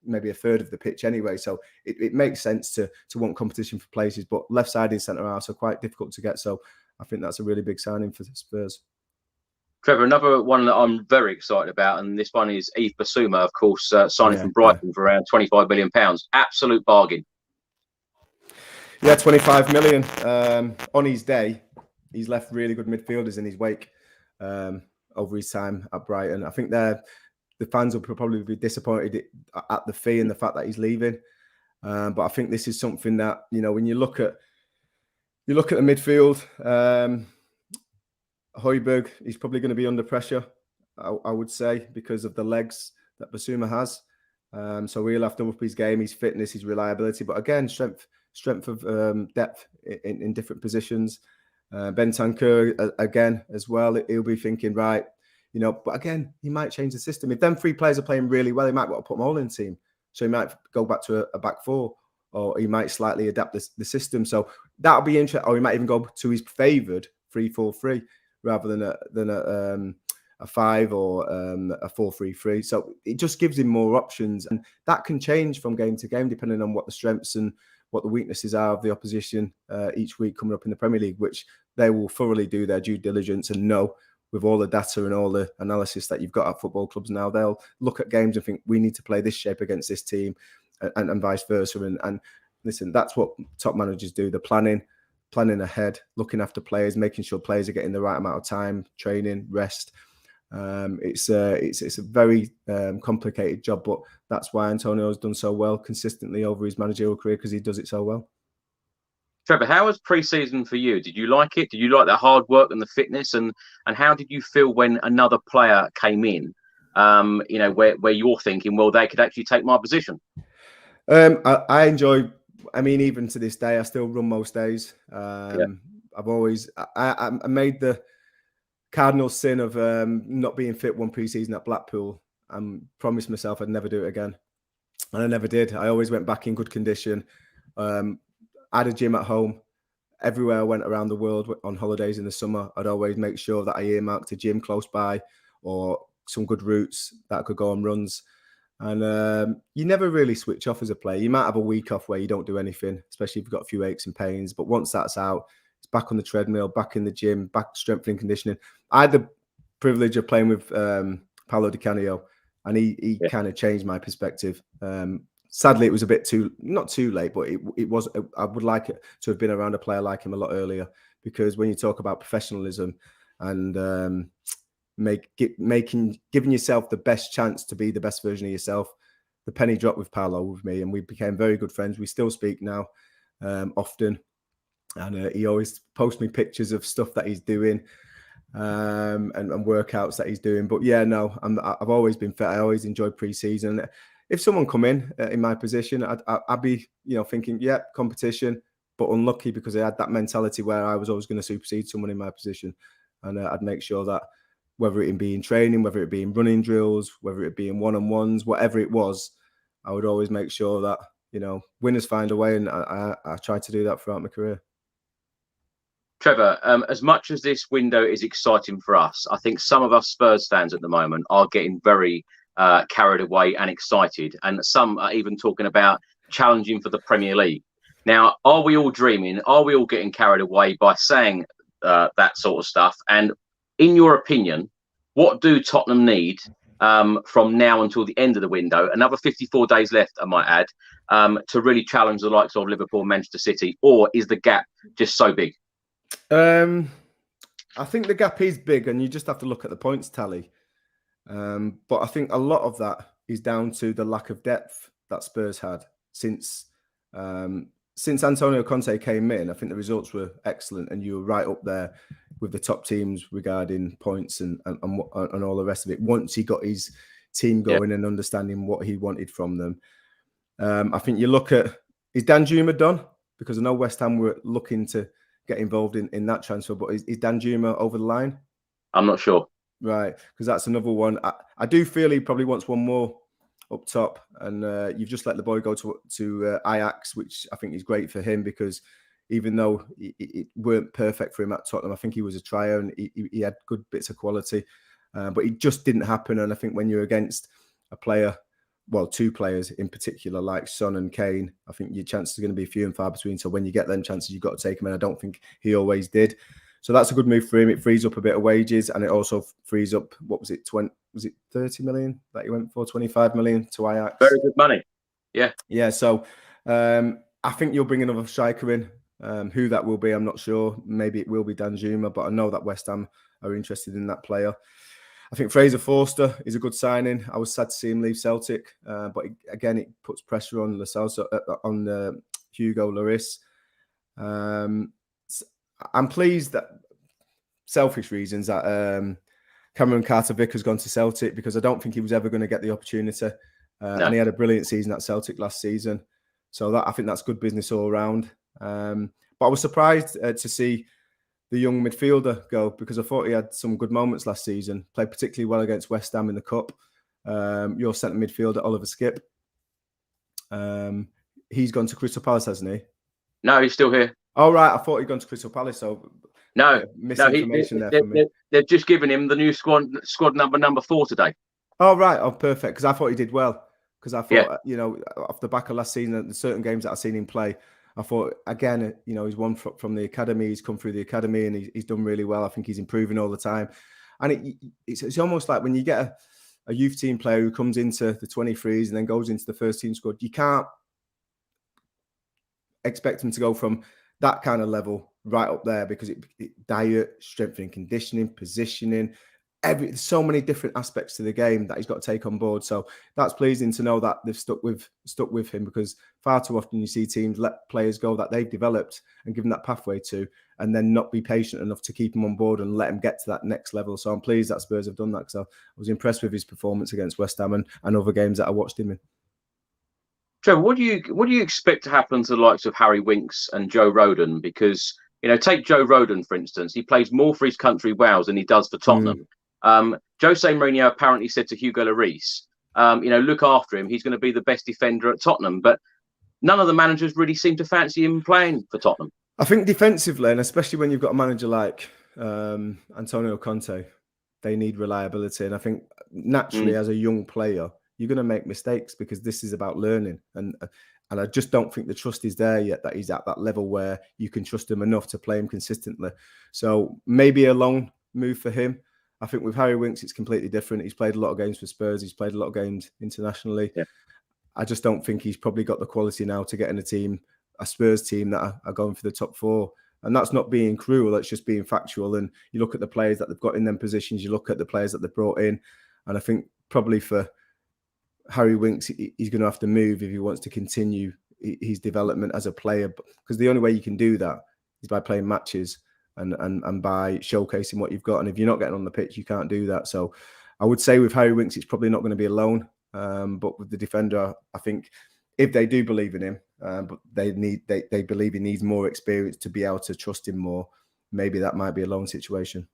maybe a third of the pitch anyway. So it makes sense to want competition for places. But left-sided centre halves are quite difficult to get. So I think that's a really big signing for the Spurs. Trevor, another one that I'm very excited about, and this one is Yves Bissouma, of course, signing from Brighton for around £25 million. Absolute bargain. Yeah, 25 million. On his day, he's left really good midfielders in his wake over his time at Brighton. I think the fans will probably be disappointed at the fee and the fact that he's leaving. But I think this is something that, you know, when you look at the midfield, Højbjerg, he's probably going to be under pressure, I would say, because of the legs that Bissouma has. So he'll have to up his game, his fitness, his reliability. But again, strength of depth in different positions. Bentancur, again, as well, he'll be thinking, right, you know, but again, he might change the system. If them three players are playing really well, he might want to put them all in the team. So he might go back to a back four, or he might slightly adapt the system. So that'll be interesting. Or he might even go to his favoured 3-4-3 rather than a 5 or a 4-3-3. So it just gives him more options, and that can change from game to game depending on what the strengths and what the weaknesses are of the opposition each week coming up in the Premier League, which they will thoroughly do their due diligence and know with all the data and all the analysis that you've got at football clubs now. They'll look at games and think, we need to play this shape against this team, and vice versa. And listen, that's what top managers do. They're planning ahead, looking after players, making sure players are getting the right amount of time, training, rest. It's a very complicated job, but that's why Antonio's done so well consistently over his managerial career, because he does it so well. Trevor, how was pre-season for you? Did you like it? Did you like the hard work and the fitness? And how did you feel when another player came in, you know, where you're thinking, well, they could actually take my position? I enjoy, I mean, even to this day, I still run most days. I've always, I made the cardinal sin of not being fit one pre-season at Blackpool and promised myself I'd never do it again. And I never did. I always went back in good condition. I had a gym at home. Everywhere I went around the world on holidays in the summer, I'd always make sure that I earmarked a gym close by or some good routes that I could go on runs. And you never really switch off as a player. You might have a week off where you don't do anything, especially if you've got a few aches and pains. But once that's out, it's back on the treadmill, back in the gym, back strengthening conditioning. I had the privilege of playing with Paolo Di Canio, and he kind of changed my perspective. Sadly, it was a bit not too late, but it was. I would like it to have been around a player like him a lot earlier, because when you talk about professionalism, and giving yourself the best chance to be the best version of yourself. The penny dropped with Paolo with me, and we became very good friends. We still speak now often, and he always posts me pictures of stuff that he's doing and workouts that he's doing. But yeah, no, I've always been fit. I always enjoyed pre-season. If someone come in my position, I'd be thinking, yeah, competition, but unlucky because I had that mentality where I was always going to supersede someone in my position, and I'd make sure that whether it be in training, whether it be in running drills, whether it be in one-on-ones, whatever it was, I would always make sure that winners find a way, and I tried to do that throughout my career. Trevor, as much as this window is exciting for us, I think some of us Spurs fans at the moment are getting very carried away and excited, and some are even talking about challenging for the Premier League. Now, are we all dreaming? Are we all getting carried away by saying that sort of stuff? And in your opinion, what do Tottenham need from now until the end of the window, another 54 days left, I might add, to really challenge the likes of Liverpool, Manchester City, or is the gap just so big? I think the gap is big, and you just have to look at the points tally. But I think a lot of that is down to the lack of depth that Spurs had since Antonio Conte came in. I think the results were excellent, and you were right up there with the top teams regarding points and all the rest of it. Once he got his team going and understanding what he wanted from them, I think you look at, is Danjuma done? Because I know West Ham were looking to get involved in that transfer, but is Danjuma over the line? I'm not sure. Right, because that's another one. I do feel he probably wants one more up top, and you've just let the boy go to Ajax, which I think is great for him, because even though it weren't perfect for him at Tottenham, I think he was a trier and he had good bits of quality, but it just didn't happen. And I think when you're against a player, well, two players in particular, like Son and Kane, I think your chances are going to be few and far between. So when you get them chances, you've got to take them, and I don't think he always did. So that's a good move for him. It frees up a bit of wages, and it also frees up, what was it, 30 million that he went for, 25 million to Ajax? Very good money. Yeah. Yeah, so I think you'll bring another striker in. Who that will be, I'm not sure. Maybe it will be Danjuma, but I know that West Ham are interested in that player. I think Fraser Forster is a good signing. I was sad to see him leave Celtic, but again, it puts pressure on Hugo Lloris. I'm pleased that, selfish reasons, that Cameron Carter-Vick has gone to Celtic, because I don't think he was ever going to get the opportunity. No. And he had a brilliant season at Celtic last season. So I think that's good business all around. But I was surprised to see the young midfielder go, because I thought he had some good moments last season, played particularly well against West Ham in the Cup. Your centre midfielder, Oliver Skipp. He's gone to Crystal Palace, hasn't he? No, he's still here. Oh, right. I thought he'd gone to Crystal Palace, so misinformation there for me. They've just given him the new squad number 4 today. Oh, right. Oh, perfect. Because I thought he did well. Because I thought, off the back of last season, the certain games that I've seen him play, I thought, again, he's won from the academy. He's come through the academy, and he's done really well. I think he's improving all the time. And it's almost like when you get a youth team player who comes into the 23s and then goes into the first team squad, you can't expect him to go from that kind of level right up there, because diet, strength and conditioning, positioning, so many different aspects to the game that he's got to take on board. So that's pleasing to know that they've stuck with him, because far too often you see teams let players go that they've developed and given that pathway to, and then not be patient enough to keep him on board and let him get to that next level. So I'm pleased that Spurs have done that, because I was impressed with his performance against West Ham and other games that I watched him in. Trevor, what do you expect to happen to the likes of Harry Winks and Joe Rodon? Because, take Joe Rodon, for instance. He plays more for his country, Wales, than he does for Tottenham. Jose Mourinho apparently said to Hugo Lloris, look after him. He's going to be the best defender at Tottenham. But none of the managers really seem to fancy him playing for Tottenham. I think defensively, and especially when you've got a manager like Antonio Conte, they need reliability. And I think naturally, as a young player, you're going to make mistakes, because this is about learning. And I just don't think the trust is there yet, that he's at that level where you can trust him enough to play him consistently. So maybe a long move for him. I think with Harry Winks, it's completely different. He's played a lot of games for Spurs. He's played a lot of games internationally. Yeah. I just don't think he's probably got the quality now to get in a Spurs team that are going for the top 4. And that's not being cruel, that's just being factual. And you look at the players that they've got in them positions, you look at the players that they've brought in, and I think probably for Harry Winks, he's going to have to move if he wants to continue his development as a player, because the only way you can do that is by playing matches and by showcasing what you've got. And if you're not getting on the pitch, you can't do that. So I would say with Harry Winks, it's probably not going to be a loan. But with the defender, I think if they do believe in him, but they believe he needs more experience to be able to trust him more, maybe that might be a loan situation.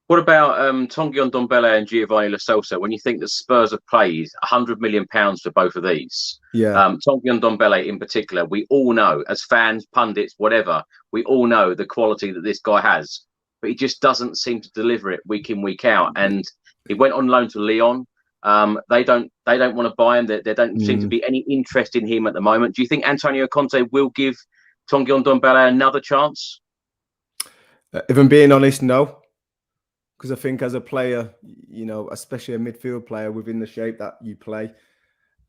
What about Chongyong Ndombele and Giovanni Lo Celso? When you think that Spurs have paid £100 million for both of these, Chongyong Ndombele in particular, we all know as fans, pundits, whatever, we all know the quality that this guy has, but he just doesn't seem to deliver it week in, week out. And he went on loan to Lyon. They don't want to buy him. There don't seem to be any interest in him at the moment. Do you think Antonio Conte will give Chongyong Ndombele another chance? If I'm being honest, no. Because I think as a player, you know, especially a midfield player within the shape that you play,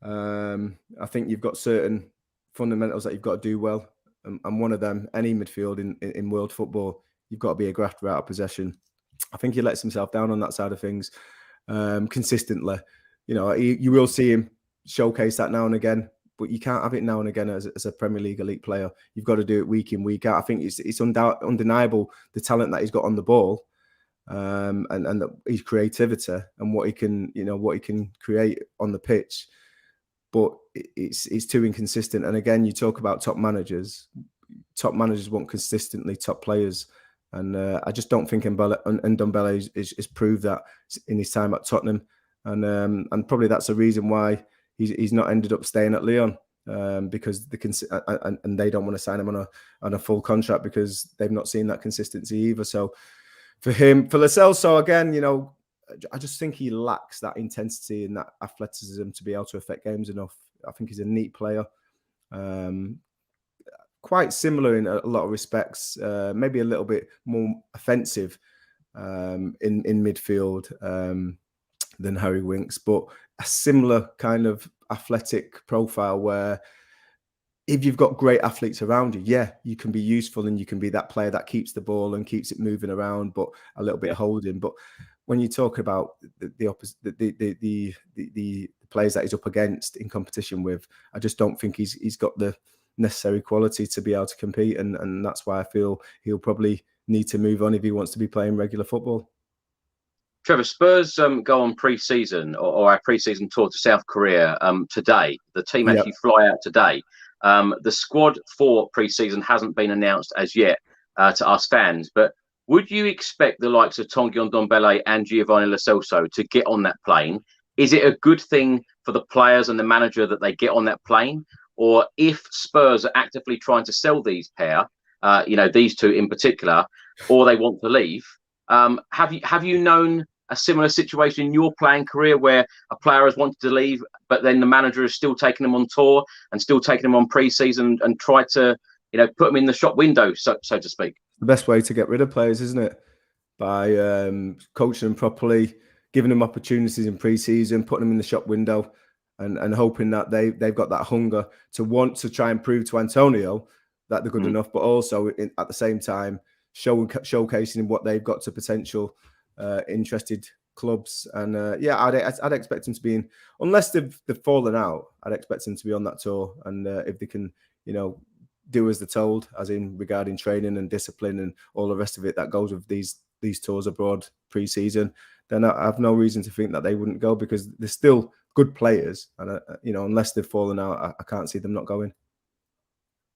I think you've got certain fundamentals that you've got to do well. And one of them, any midfield in world football, you've got to be a grafter out of possession. I think he lets himself down on that side of things consistently. You know, you will see him showcase that now and again, but you can't have it now and again as a Premier League elite player. You've got to do it week in, week out. I think it's undeniable the talent that he's got on the ball. And his creativity and what he can create on the pitch, but it's too inconsistent. And again, you talk about top managers want consistently top players, and I just don't think Ndombele is proved that in his time at Tottenham, and probably that's the reason why he's not ended up staying at Lyon, because and they don't want to sign him on a full contract because they've not seen that consistency either. So. For Lo Celso, again, you know, I just think he lacks that intensity and that athleticism to be able to affect games enough. I think he's a neat player, quite similar in a lot of respects, maybe a little bit more offensive in midfield than Harry Winks, but a similar kind of athletic profile where if you've got great athletes around you, you can be useful and you can be that player that keeps the ball and keeps it moving around, but a little bit holding. But when you talk about the opposite, the players that he's up against in competition with, I just don't think he's got the necessary quality to be able to compete, and that's why I feel he'll probably need to move on if he wants to be playing regular football. Trevor, Spurs go on pre-season or our pre-season tour to South Korea today. The team actually fly out today. The squad for pre-season hasn't been announced as yet to us fans, but would you expect the likes of Chongyong Ndombele and Giovanni Lo Celso to get on that plane? Is it a good thing for the players and the manager that they get on that plane? Or if Spurs are actively trying to sell these pair, these two in particular, or they want to leave, have you known a similar situation in your playing career where a player has wanted to leave, but then the manager is still taking them on tour and still taking them on pre-season and try to, put them in the shop window, so to speak? The best way to get rid of players, isn't it? By coaching them properly, giving them opportunities in pre-season, putting them in the shop window, and hoping that they've got that hunger to want to try and prove to Antonio that they're good enough, but also at the same time showcasing what they've got to potential interested clubs. And I'd expect them to be in, unless they've fallen out, I'd expect them to be on that tour. And if they can, do as they're told, as in regarding training and discipline and all the rest of it that goes with these tours abroad pre-season, then I have no reason to think that they wouldn't go, because they're still good players. And unless they've fallen out, I can't see them not going.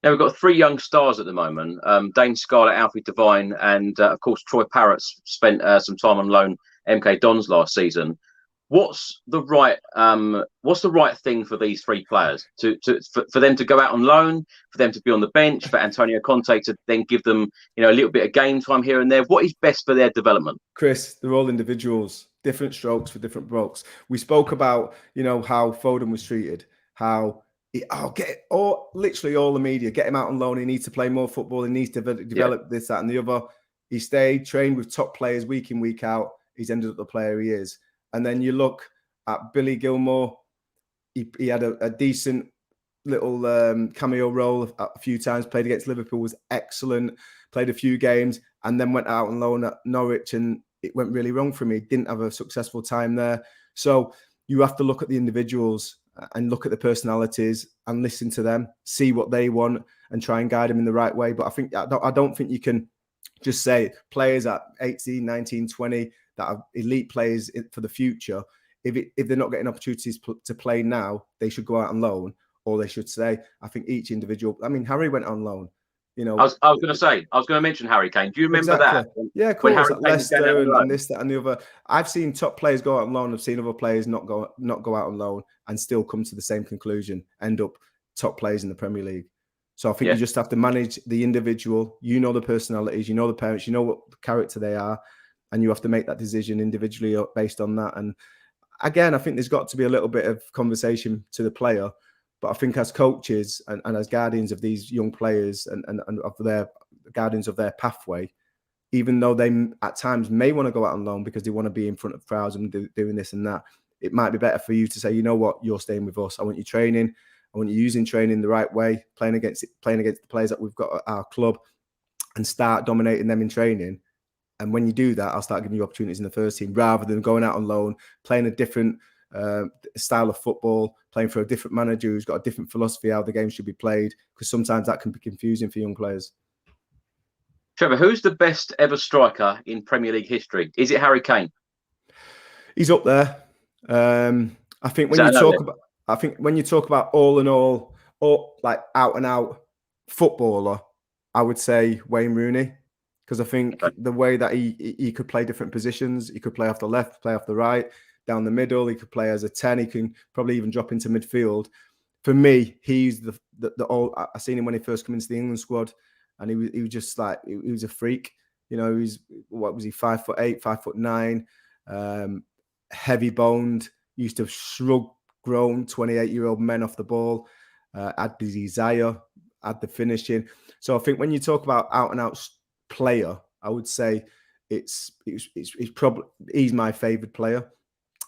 Now, we've got three young stars at the moment, Dane Scarlett, Alfie Devine, and of course, Troy Parrott spent some time on loan MK Dons last season. What's the right thing for these three players for them to go out on loan, for them to be on the bench, for Antonio Conte to then give them, a little bit of game time here and there? What is best for their development? Chris, they're all individuals, different strokes for different blokes. We spoke about, how Foden was treated, how literally all the media, get him out on loan. He needs to play more football. He needs to develop this, that, and the other. He stayed, trained with top players week in, week out. He's ended up the player he is. And then you look at Billy Gilmore. He had a decent cameo role a few times, played against Liverpool, was excellent, played a few games, and then went out on loan at Norwich, and it went really wrong for me. Didn't have a successful time there. So you have to look at the individuals and look at the personalities and listen to them, see what they want, and try and guide them in the right way. But I don't think you can just say players at 18, 19, 20 that are elite players for the future. If they're not getting opportunities to play now, they should go out on loan, or they should say, I think each individual. I mean, Harry went on loan. You know, I was going to mention Harry Kane. Do you remember that? Yeah, of course. At Leicester and this, that, and the other. I've seen top players go out on loan. I've seen other players not go out on loan and still come to the same conclusion, end up top players in the Premier League. So I think you just have to manage the individual. You know the personalities, you know the parents, you know what character they are, and you have to make that decision individually based on that. And again, I think there's got to be a little bit of conversation to the player. But I think as coaches and as guardians of these young players and of their guardians of their pathway, even though they at times may want to go out on loan because they want to be in front of crowds and doing this and that, it might be better for you to say, you know what, you're staying with us. I want you training. I want you using training the right way, playing against the players that we've got at our club, and start dominating them in training. And when you do that, I'll start giving you opportunities in the first team rather than going out on loan, playing a different style of football, playing for a different manager who's got a different philosophy how the game should be played, because sometimes that can be confusing for young players. Trevor, who's the best ever striker in Premier League history? Is it Harry Kane? He's up there. I think when you talk about all in all, or like out and out footballer, I would say Wayne Rooney, because I think the way that he could play different positions, he could play off the left, play off the right, down the middle. He could play as a 10. He can probably even drop into midfield. For me, he's the I seen him when he first came into the England squad, and he was just like, he was a freak. You know, what was he, 5'8", 5'9", heavy boned, used to shrug grown 28-year-old men off the ball, had the desire, had the finishing. So I think when you talk about out and out player, I would say it's probably, he's my favourite player.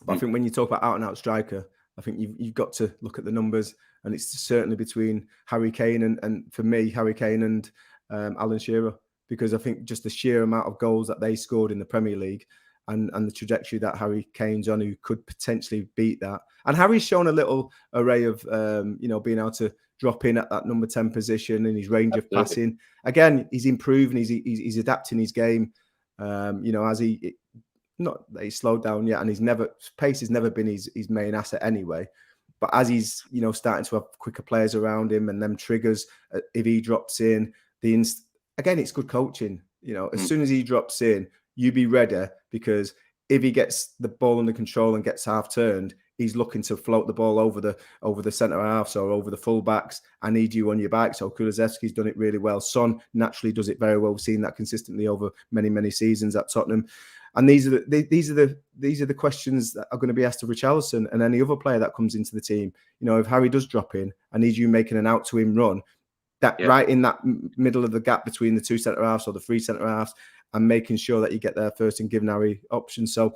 But I think when you talk about out-and-out striker, I think you've got to look at the numbers, and it's certainly between Harry Kane and for me, Harry Kane and Alan Shearer, because I think just the sheer amount of goals that they scored in the Premier League and the trajectory that Harry Kane's on, who could potentially beat that. And Harry's shown a little array of, being able to drop in at that number 10 position and his range of passing. Again, he's improving, he's adapting his game, as he... Not that he's slowed down yet, and pace has never been his main asset anyway. But as he's starting to have quicker players around him and them triggers, if he drops in, again, it's good coaching. As soon as he drops in, you be ready, because if he gets the ball under control and gets half turned, he's looking to float the ball over the centre halves or over the full-backs. I need you on your back. So Kulusevski's done it really well. Son naturally does it very well. We've seen that consistently over many, many seasons at Tottenham. And these are the questions that are going to be asked of Richarlison and any other player that comes into the team. If Harry does drop in, I need you making an out to him run, right in that middle of the gap between the two centre halves or the three centre halves, and making sure that you get there first and giving Harry options. So,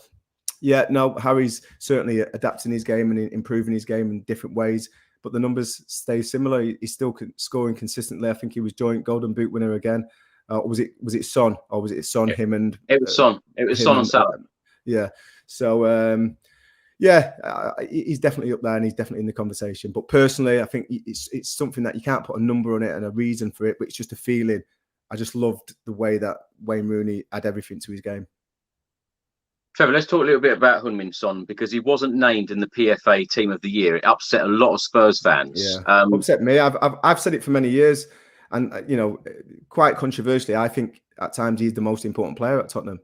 Harry's certainly adapting his game and improving his game in different ways, but the numbers stay similar. He's still scoring consistently. I think he was joint Golden Boot winner again. Was it Son, or was it Son? Him and it was Son. It was Son and Salah. So he's definitely up there, and he's definitely in the conversation. But personally, I think it's something that you can't put a number on it and a reason for it, but it's just a feeling. I just loved the way that Wayne Rooney had everything to his game. Trevor, let's talk a little bit about Heung-min Son, because he wasn't named in the PFA Team of the Year. It upset a lot of Spurs fans. Upset me. I've said it for many years. And, quite controversially, I think at times he's the most important player at Tottenham.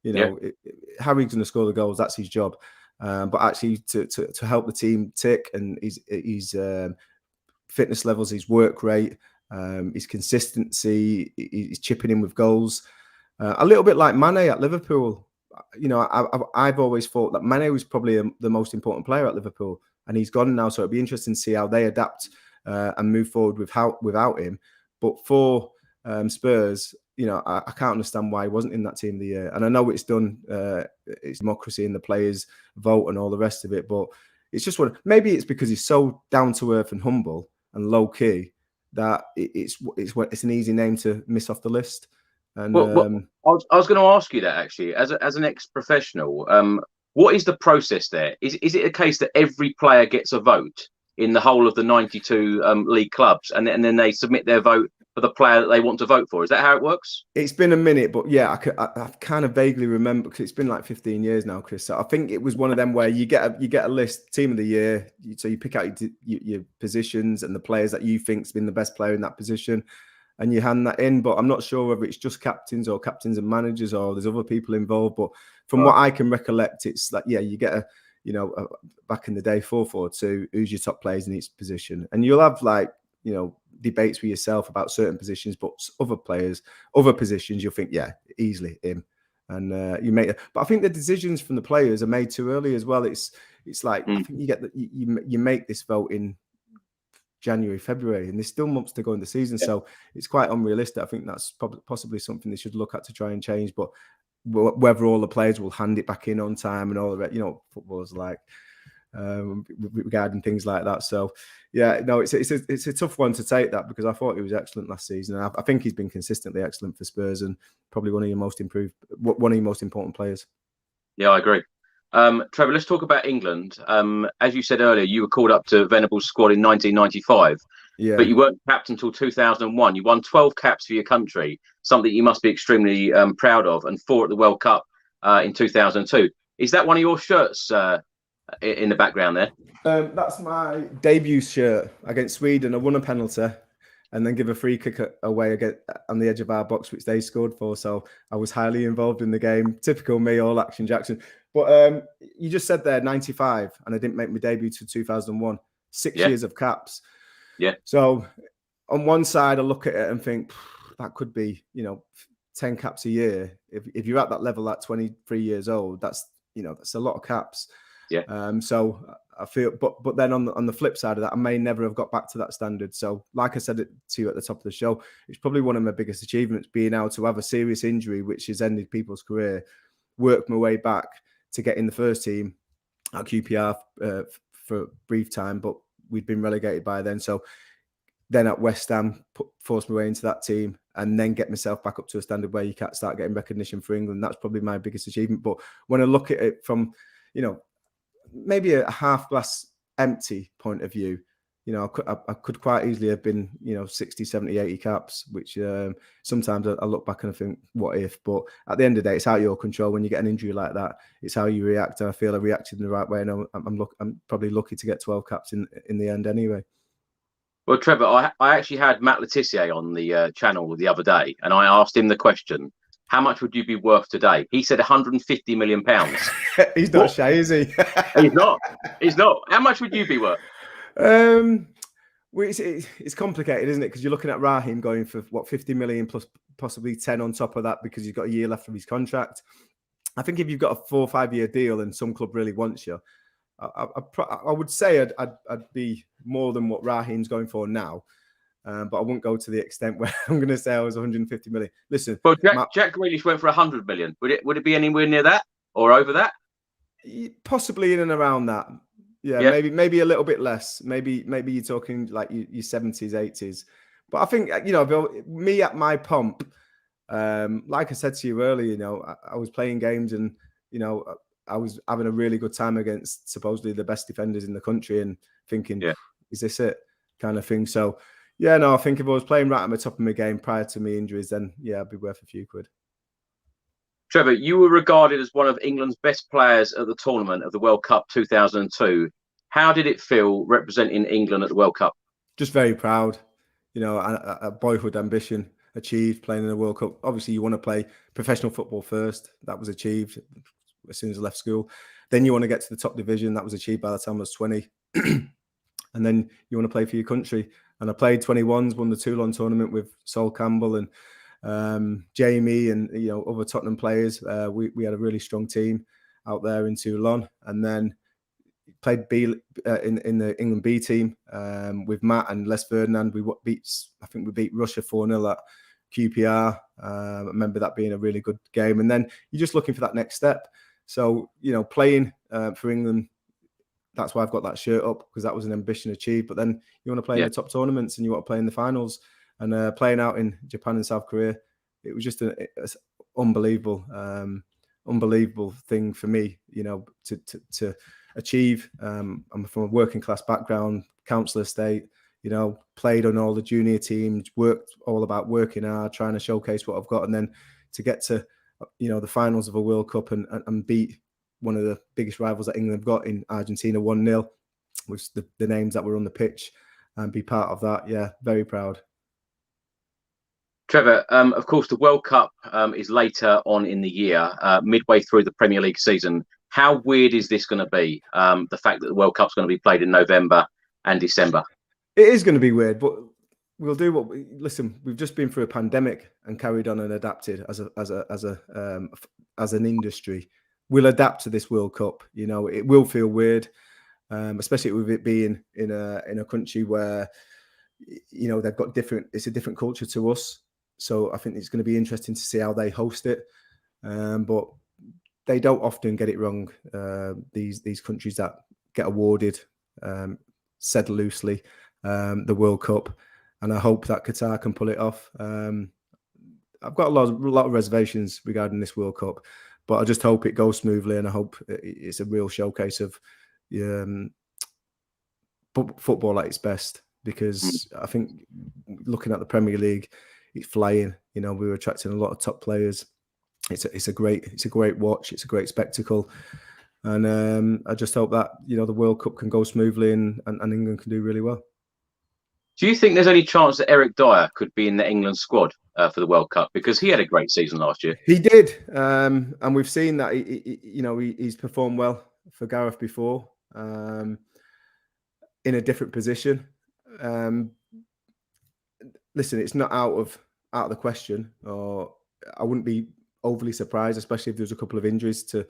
Harry's going to score the goals. That's his job. But actually to help the team tick, and his fitness levels, his work rate, his consistency, he's chipping in with goals. A little bit like Mane at Liverpool. I've always thought that Mane was probably the most important player at Liverpool, and he's gone now. So it'll be interesting to see how they adapt and move forward without him. But for Spurs, I can't understand why he wasn't in that Team of the Year. And I know it's done, it's democracy and the players vote and all the rest of it. But it's just maybe it's because he's so down to earth and humble, and low key that it's an easy name to miss off the list. And I was going to ask you that actually, as an ex-professional, what is the process there? Is it a case that every player gets a vote in the whole of the 92 league clubs, and then they submit their vote for the player that they want to vote for? Is that how it works? It's been a minute, but yeah, I kind of vaguely remember, because it's been like 15 years now, Chris. So I think it was one of them where you get a list, team of the year, so you pick out your positions and the players that you think's been the best player in that position, and you hand that in. But I'm not sure whether it's just captains or captains and managers, or there's other people involved. But from what I can recollect, it's like, yeah, you get back in the day, 4-4-2, who's your top players in each position, and you'll have like, debates with yourself about certain positions, but other positions, you'll think, yeah, easily him, and you make it. But I think the decisions from the players are made too early as well. It's like I think you make this vote in January, February, and there's still months to go in the season, so it's quite unrealistic. I think that's possibly something they should look at to try and change. But whether all the players will hand it back in on time and all the rest, football's like. Regarding things like that, so yeah, no, it's a tough one to take, that, because I thought he was excellent last season. I think he's been consistently excellent for Spurs, and probably one of your most important players. Yeah, I agree. Trevor, let's talk about England. As you said earlier, you were called up to Venables' squad in 1995, but you weren't captain until 2001. You won 12 caps for your country, something you must be extremely proud of, and 4 at the World Cup in 2002. Is that one of your shirts in the background there? That's my debut shirt against Sweden. I won a penalty and then give a free kick away on the edge of our box, which they scored for. So I was highly involved in the game. Typical me, all action Jackson. But you just said there 95, and I didn't make my debut to 2001. 6 years of caps. Yeah. So on one side, I look at it and think that could be 10 caps a year. If you're at that level at 23 years old, that's a lot of caps. Yeah. So I feel, but then on the flip side of that, I may never have got back to that standard. So, like I said it to you at the top of the show, it's probably one of my biggest achievements, being able to have a serious injury which has ended people's career, work my way back to get in the first team at QPR for a brief time, but we'd been relegated by then. So then at West Ham, forced my way into that team, and then get myself back up to a standard where you can't start getting recognition for England. That's probably my biggest achievement. But when I look at it from, maybe a half glass empty point of view, I could quite easily have been, 60, 70, 80 caps, which sometimes I look back and I think, what if? But at the end of the day, it's out of your control. When you get an injury like that, it's how you react. And I feel I reacted in the right way. And I'm probably lucky to get 12 caps in the end anyway. Well, Trevor, I actually had Matt Letizia on the channel the other day, and I asked him the question, how much would you be worth today? He said 150 million pounds. He's not shy, is he? He's not. How much would you be worth? Well, it's complicated, isn't it? Because you're looking at Raheem going for 50 million plus possibly 10 on top of that, because he's got a year left of his contract. I think if you've got a 4 or 5 year deal and some club really wants you, I would say I'd be more than what Raheem's going for now. But I wouldn't go to the extent where I'm going to say I was 150 million. Listen, well, Jack Grealish went for 100 million. Would it be anywhere near that or over that? Possibly in and around that. Yeah. Maybe a little bit less. Maybe you're talking like your 70s, 80s. But I think me at my pomp, like I said to you earlier, I was playing games and I was having a really good time against supposedly the best defenders in the country, and thinking, is this it, kind of thing. So. Yeah, no, I think if I was playing right at the top of my game prior to my injuries, then I'd be worth a few quid. Trevor, you were regarded as one of England's best players at the tournament of the World Cup 2002. How did it feel representing England at the World Cup? Just very proud. A boyhood ambition achieved, playing in the World Cup. Obviously, you want to play professional football first. That was achieved as soon as I left school. Then you want to get to the top division. That was achieved by the time I was 20. And then you want to play for your country. And I played 21s, won the Toulon tournament with Sol Campbell and Jamie and other Tottenham players. We had a really strong team out there in Toulon, and then played B in the England B team with Matt and Les Ferdinand. I think we beat Russia 4-0 at QPR. I remember that being a really good game. And then you're just looking for that next step. So playing for England that's why I've got that shirt up, because that was an ambition achieved. But then you want to play in the top tournaments and you want to play in the finals, and playing out in Japan and South Korea, it was just an unbelievable thing for me, you know, to achieve. I'm from a working class background, council estate, you know, played on all the junior teams, worked all about working hard, trying to showcase what I've got, and then to get to, you know, the finals of a World Cup and beat one of the biggest rivals that England have got in Argentina 1-0 with the names that were on the pitch, and be part of that. Yeah, very proud. Trevor, of course, the World Cup is later on in the year, midway through the Premier League season. How weird is this going to be? The fact that the World Cup's going to be played in November and December. It is going to be weird, but we'll do what we listen. We've just been through a pandemic and carried on and adapted as an industry. We'll adapt to this World Cup. You know, it will feel weird, especially with it being in a country where, you know, they've got different. It's a different culture to us. So I think it's going to be interesting to see how they host it. But they don't often get it wrong. These countries that get awarded, said loosely, the World Cup, and I hope that Qatar can pull it off. I've got a lot of reservations regarding this World Cup, but I just hope it goes smoothly, and I hope it's a real showcase of football at its best. Because I think looking at the Premier League, it's flying. You know, we were attracting a lot of top players. It's a great watch. It's a great spectacle, and I just hope that, you know, the World Cup can go smoothly and England can do really well. Do you think there's any chance that Eric Dier could be in the England squad for the World Cup, because he had a great season last year? He did, and we've seen that he's performed well for Gareth before, in a different position. Listen, it's not out of the question, or I wouldn't be overly surprised, especially if there's a couple of injuries to,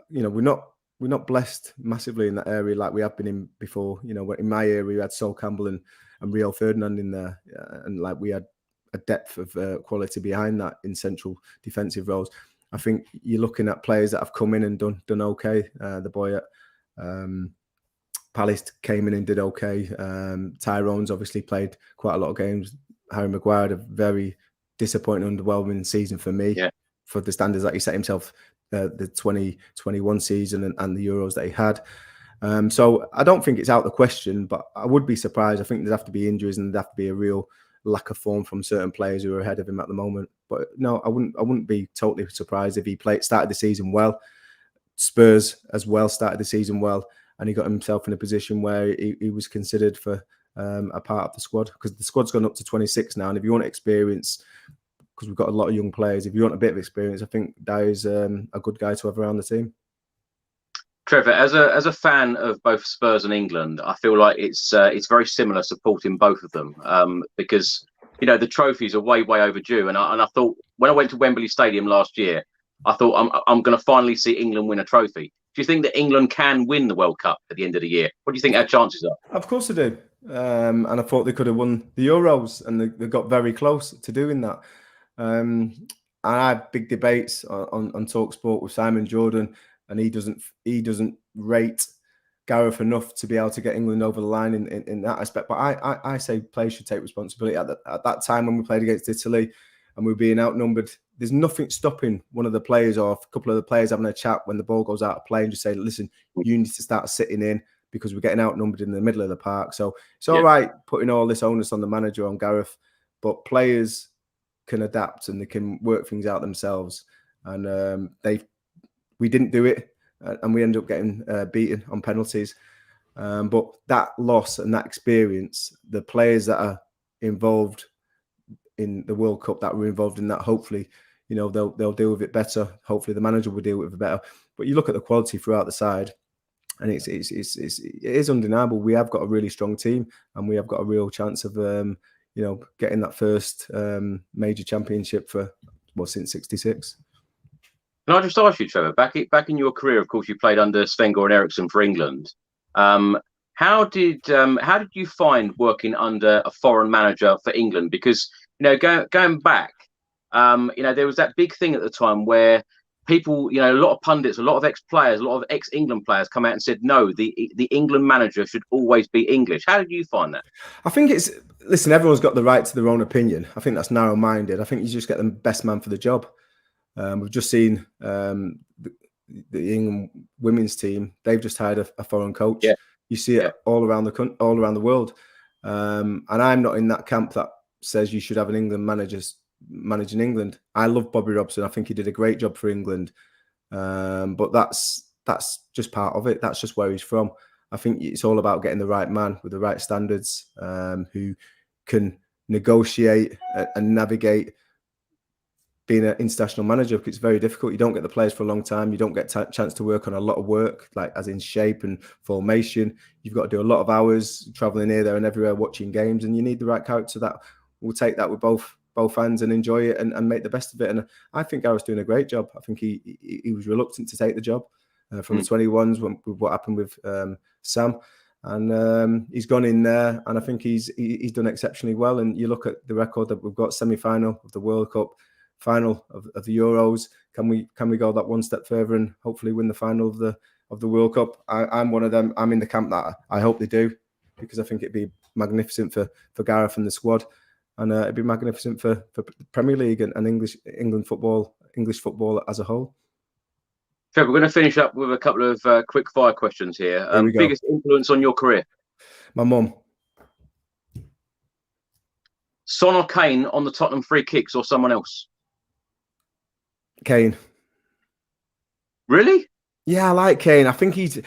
you know, we're not blessed massively in that area like we have been in before. You know, in my area we had Sol Campbell and Rio Ferdinand in there, and like we had a depth of quality behind that in central defensive roles. I think you're looking at players that have come in and done okay. The boy at Palace came in and did okay. Tyrone's obviously played quite a lot of games. Harry Maguire had a very disappointing, underwhelming season for me, for the standards that he set himself, the 2021 season and the Euros that he had. So I don't think it's out of the question, but I would be surprised. I think there'd have to be injuries and there'd have to be a real lack of form from certain players who are ahead of him at the moment. But no, I wouldn't be totally surprised if he started the season well. Spurs as well started the season well, and he got himself in a position where he was considered for a part of the squad, because the squad's gone up to 26 now. And if you want experience, because we've got a lot of young players, if you want a bit of experience, I think Dier's a good guy to have around the team. Trevor, as a fan of both Spurs and England, I feel like it's very similar supporting both of them, because, you know, the trophies are way overdue. And I thought when I went to Wembley Stadium last year, I thought I'm going to finally see England win a trophy. Do you think that England can win the World Cup at the end of the year? What do you think our chances are? Of course they do. And I thought they could have won the Euros, and they got very close to doing that. And I had big debates on TalkSport with Simon Jordan, and he doesn't rate Gareth enough to be able to get England over the line in that aspect. But I say players should take responsibility. At that time when we played against Italy and we were being outnumbered, there's nothing stopping one of the players or a couple of the players having a chat when the ball goes out of play and just say, listen, you need to start sitting in because we're getting outnumbered in the middle of the park. So it's all right putting all this onus on the manager, on Gareth, but players can adapt and they can work things out themselves. And we didn't do it, and we ended up getting beaten on penalties. But that loss and that experience, the players that are involved in the World Cup, that were involved in that, hopefully, you know, they'll deal with it better. Hopefully the manager will deal with it better. But you look at the quality throughout the side, and it is undeniable. We have got a really strong team, and we have got a real chance of you know, getting that first major championship since '66. Can I just ask you, Trevor, back in your career, of course, you played under Sven-Göran Eriksson for England. How did you find working under a foreign manager for England? Because, you know, going back, you know, there was that big thing at the time where people, a lot of pundits, a lot of ex-players, a lot of ex-England players come out and said, no, the England manager should always be English. How did you find that? I think listen, everyone's got the right to their own opinion. I think that's narrow-minded. I think you just get the best man for the job. We've just seen the England women's team. They've just hired a foreign coach. Yeah. You see it all around the world. And I'm not in that camp that says you should have an England manager managing England. I love Bobby Robson. I think he did a great job for England. But that's just part of it. That's just where he's from. I think it's all about getting the right man with the right standards, who can negotiate and navigate being an international manager, because it's very difficult. You don't get the players for a long time. You don't get a chance to work on a lot of work, like as in shape and formation. You've got to do a lot of hours traveling here, there and everywhere, watching games, and you need the right character that will take that with both hands and enjoy it and make the best of it. And I think Gareth's doing a great job. I think he was reluctant to take the job from the 21s with what happened with Sam. And he's gone in there, and I think he's done exceptionally well. And you look at the record that we've got: semi-final of the World Cup, final of the Euros. Can we go that one step further and hopefully win the final of the World Cup? I'm one of them. I'm in the camp that I hope they do, because I think it'd be magnificent for Gareth and the squad, and it'd be magnificent for Premier League and English football as a whole. Trevor, we're going to finish up with a couple of quick fire questions here. Biggest influence on your career? My mum. Son or Kane on the Tottenham free kicks, or someone else? Kane. Really? Yeah, I like Kane. I think he's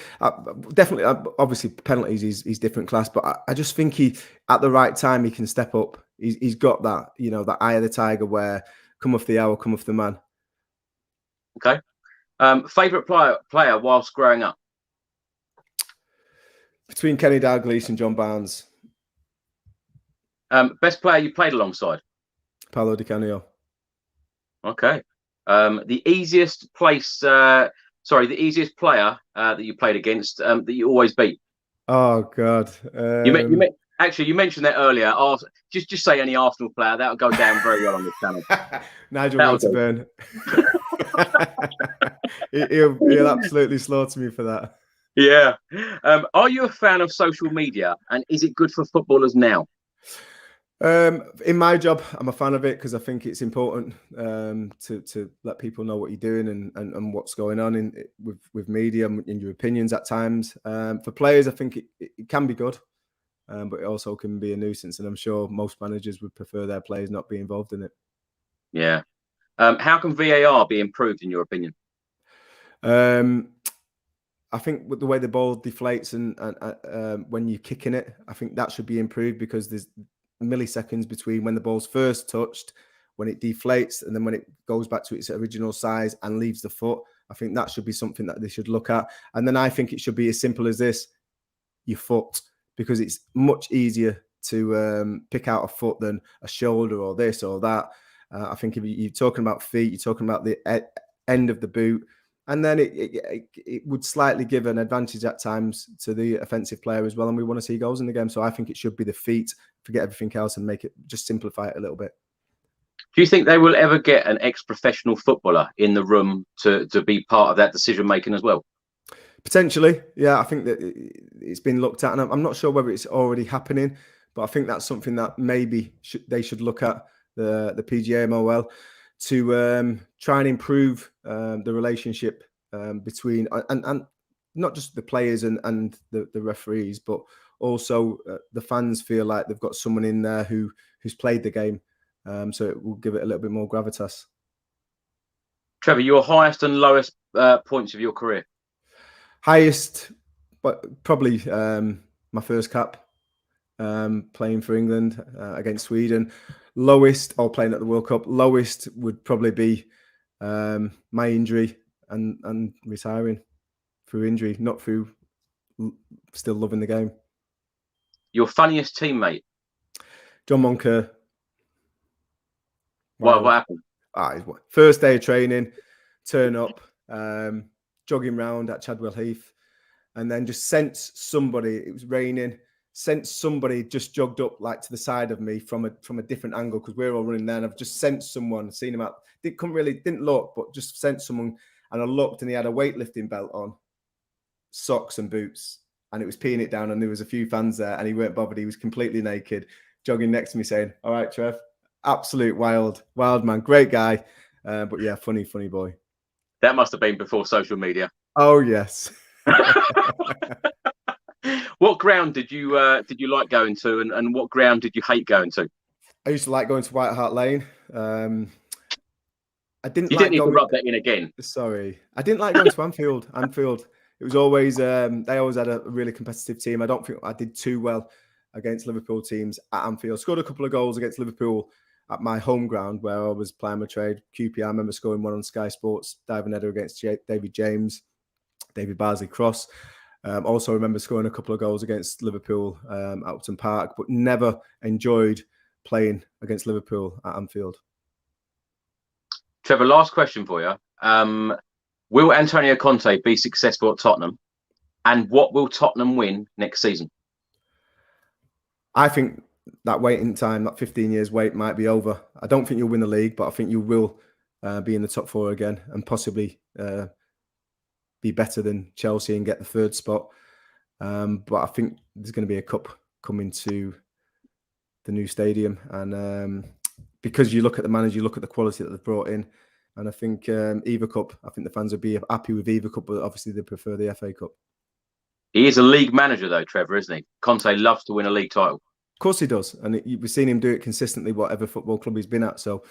definitely, obviously penalties, he's different class, but I just think he, at the right time, he can step up. He's got that, that eye of the tiger, where come off the hour, come off the man. Okay. Favourite player whilst growing up? Between Kenny Dalglish and John Barnes. Best player you played alongside? Paolo Di Canio. Okay. The easiest player that you played against that you always beat? Oh God. You mentioned that earlier. Just say any Arsenal player. That'll go down very well on this channel. Nigel Winterburn. he'll absolutely slaughter me for that. Yeah. Are you a fan of social media, and is it good for footballers now? In my job, I'm a fan of it, because I think it's important to let people know what you're doing and what's going on with media and in your opinions at times. For players, I think it can be good, but it also can be a nuisance, and I'm sure most managers would prefer their players not be involved in it. Yeah. How can VAR be improved, in your opinion? I think with the way the ball deflates and when you're kicking it, I think that should be improved, because there's milliseconds between when the ball's first touched, when it deflates, and then when it goes back to its original size and leaves the foot. I think that should be something that they should look at. And then I think it should be as simple as this: your foot, because it's much easier to pick out a foot than a shoulder or this or that. I think if you're talking about feet, you're talking about the end of the boot, and then it would slightly give an advantage at times to the offensive player as well. And we want to see goals in the game. So I think it should be the feet, forget everything else, and just simplify it a little bit. Do you think they will ever get an ex-professional footballer in the room to be part of that decision-making as well? Potentially, yeah. I think that it's been looked at, and I'm not sure whether it's already happening, but I think that's something that maybe they should look at, the PGA MOL, to try and improve the relationship between and not just the players and the referees, but also the fans feel like they've got someone in there who's played the game, so it will give it a little bit more gravitas. Trevor, your highest and lowest points of your career? Highest, but probably my first cap, playing for England against Sweden. Lowest, or playing at the World Cup. Lowest would probably be my injury and retiring through injury, not through still loving the game. Your funniest teammate? John Moncur. What happened? First day of training, turn up, jogging round at Chadwell Heath, and then just sense somebody. It was raining. Sensed somebody just jogged up like to the side of me from a different angle, because we're all running there, and I've just sensed someone, seen him out. Didn't look, but just sensed someone And I looked and he had a weightlifting belt on, socks and boots, and it was peeing it down. And there was a few fans there and he weren't bothered. He was completely naked, jogging next to me saying, "All right, Trev." Absolute wild man. Great guy. But yeah, funny boy. That must have been before social media. Oh, yes. What ground did you like going to, and what ground did you hate going to? I used to like going to White Hart Lane. I didn't. You like didn't need going, to rub that in again. Sorry, I didn't like going to Anfield. It was always they always had a really competitive team. I don't think I did too well against Liverpool teams at Anfield. Scored a couple of goals against Liverpool at my home ground where I was playing my trade. QPR, I remember scoring one on Sky Sports, diving header against David James, David Barsley Cross. Also remember scoring a couple of goals against Liverpool at Upton Park, but never enjoyed playing against Liverpool at Anfield. Trevor, last question for you. Will Antonio Conte be successful at Tottenham? And what will Tottenham win next season? I think that waiting time, that 15 years wait might be over. I don't think you'll win the league, but I think you will be in the top four again and possibly be better than Chelsea and get the third spot. But I think there's going to be a cup coming to the new stadium. And because you look at the manager, you look at the quality that they've brought in. And I think either cup, I think the fans would be happy with either cup, but obviously they prefer the FA Cup. He is a league manager though, Trevor, isn't he? Conte loves to win a league title. Of course he does. And we've seen him do it consistently, whatever football club he's been at. So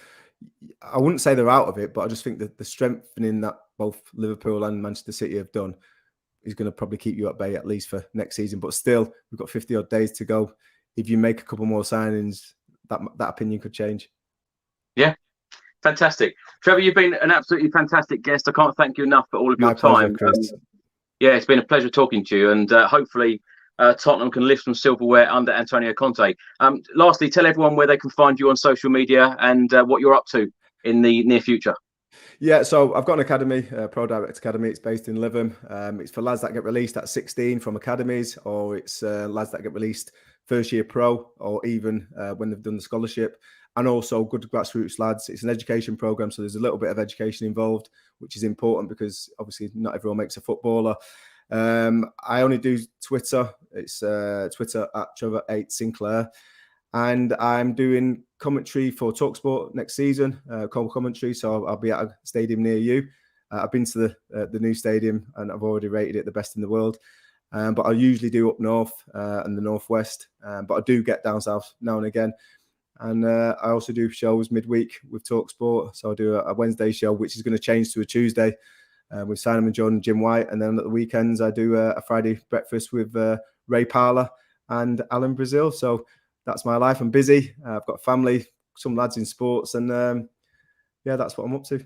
I wouldn't say they're out of it, but I just think that the strengthening that both Liverpool and Manchester City have done is going to probably keep you at bay at least for next season. But still, we've got 50 odd days to go. If you make a couple more signings, that opinion could change. Yeah. Fantastic. Trevor, you've been an absolutely fantastic guest. I can't thank you enough for all of your time. Chris. Yeah, it's been a pleasure talking to you. And hopefully Tottenham can lift some silverware under Antonio Conte. Lastly, tell everyone where they can find you on social media and what you're up to in the near future. Yeah, so I've got an academy, Pro Direct Academy. It's based in Lytham. It's for lads that get released at 16 from academies, or it's lads that get released first year pro, or even when they've done the scholarship, and also good grassroots lads. It's an education program, so there's a little bit of education involved, which is important because obviously not everyone makes a footballer. I only do Twitter. It's Twitter at Trevor8 Sinclair. And I'm doing commentary for TalkSport next season, commentary. So I'll be at a stadium near you. I've been to the new stadium and I've already rated it the best in the world. But I usually do up north and the northwest. But I do get down south now and again. And I also do shows midweek with TalkSport. So I do a Wednesday show, which is going to change to a Tuesday with Simon John and Jim White. And then at the weekends, I do a Friday breakfast with Ray Parler and Alan Brazil. So that's my life. I'm busy. I've got a family, some lads in sports, and yeah, that's what I'm up to.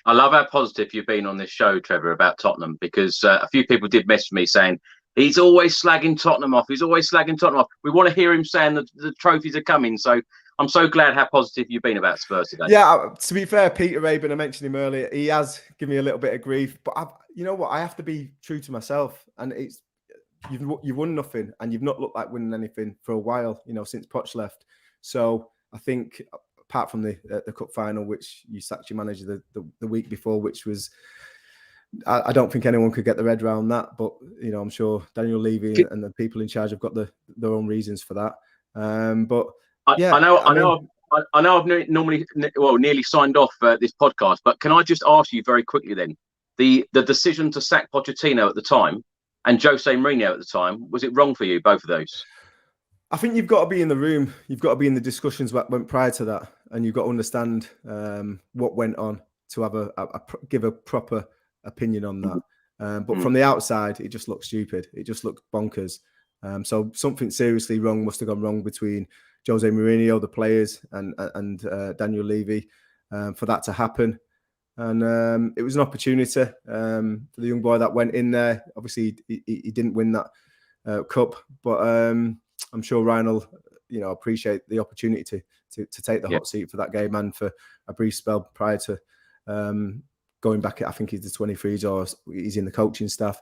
I love how positive you've been on this show, Trevor, about Tottenham, because a few people did message me saying he's always slagging Tottenham off. He's always slagging Tottenham off. We want to hear him saying that the trophies are coming. So I'm so glad how positive you've been about Spurs today. Yeah, to be fair, Peter Rabin, I mentioned him earlier. He has given me a little bit of grief, but you know what? I have to be true to myself, and it's. You've won nothing and you've not looked like winning anything for a while, you know, since Poch left. So I think apart from the cup final, which you sacked your manager the week before, which was, I don't think anyone could get their head around that. But, you know, I'm sure Daniel Levy and the people in charge have got their own reasons for that. But yeah, I know I've nearly signed off this podcast, but can I just ask you very quickly then, the decision to sack Pochettino at the time and Jose Mourinho at the time, was it wrong for you, both of those? I think you've got to be in the room. You've got to be in the discussions that went prior to that. And you've got to understand what went on to have give a proper opinion on that. But from the outside, it just looked stupid. It just looked bonkers. So something seriously wrong must have gone wrong between Jose Mourinho, the players, and Daniel Levy for that to happen. And it was an opportunity for the young boy that went in there. Obviously, he didn't win that cup, but I'm sure Ryan will, you know, appreciate the opportunity to take the hot seat for that game and for a brief spell prior to going back. I think he's the 23s or he's in the coaching staff.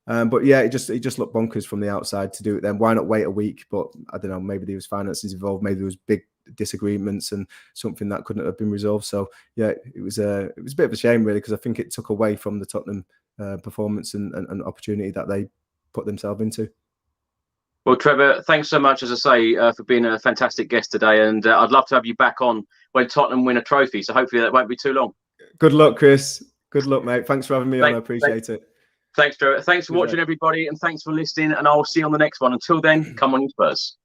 But yeah, it just looked bonkers from the outside to do it then. Why not wait a week? But I don't know, maybe there was finances involved. Maybe there was big disagreements and something that couldn't have been resolved. So yeah, it was a bit of a shame really, because I think it took away from the Tottenham performance and opportunity that they put themselves into. Well, Trevor, thanks so much, as I say, for being a fantastic guest today. And I'd love to have you back on when Tottenham win a trophy. So hopefully that won't be too long. Good luck, Chris. Good luck, mate. Thanks for having me on. I appreciate it. Thanks, Trevor. Thanks for watching, everybody. And thanks for listening. And I'll see you on the next one. Until then, come on, you Spurs.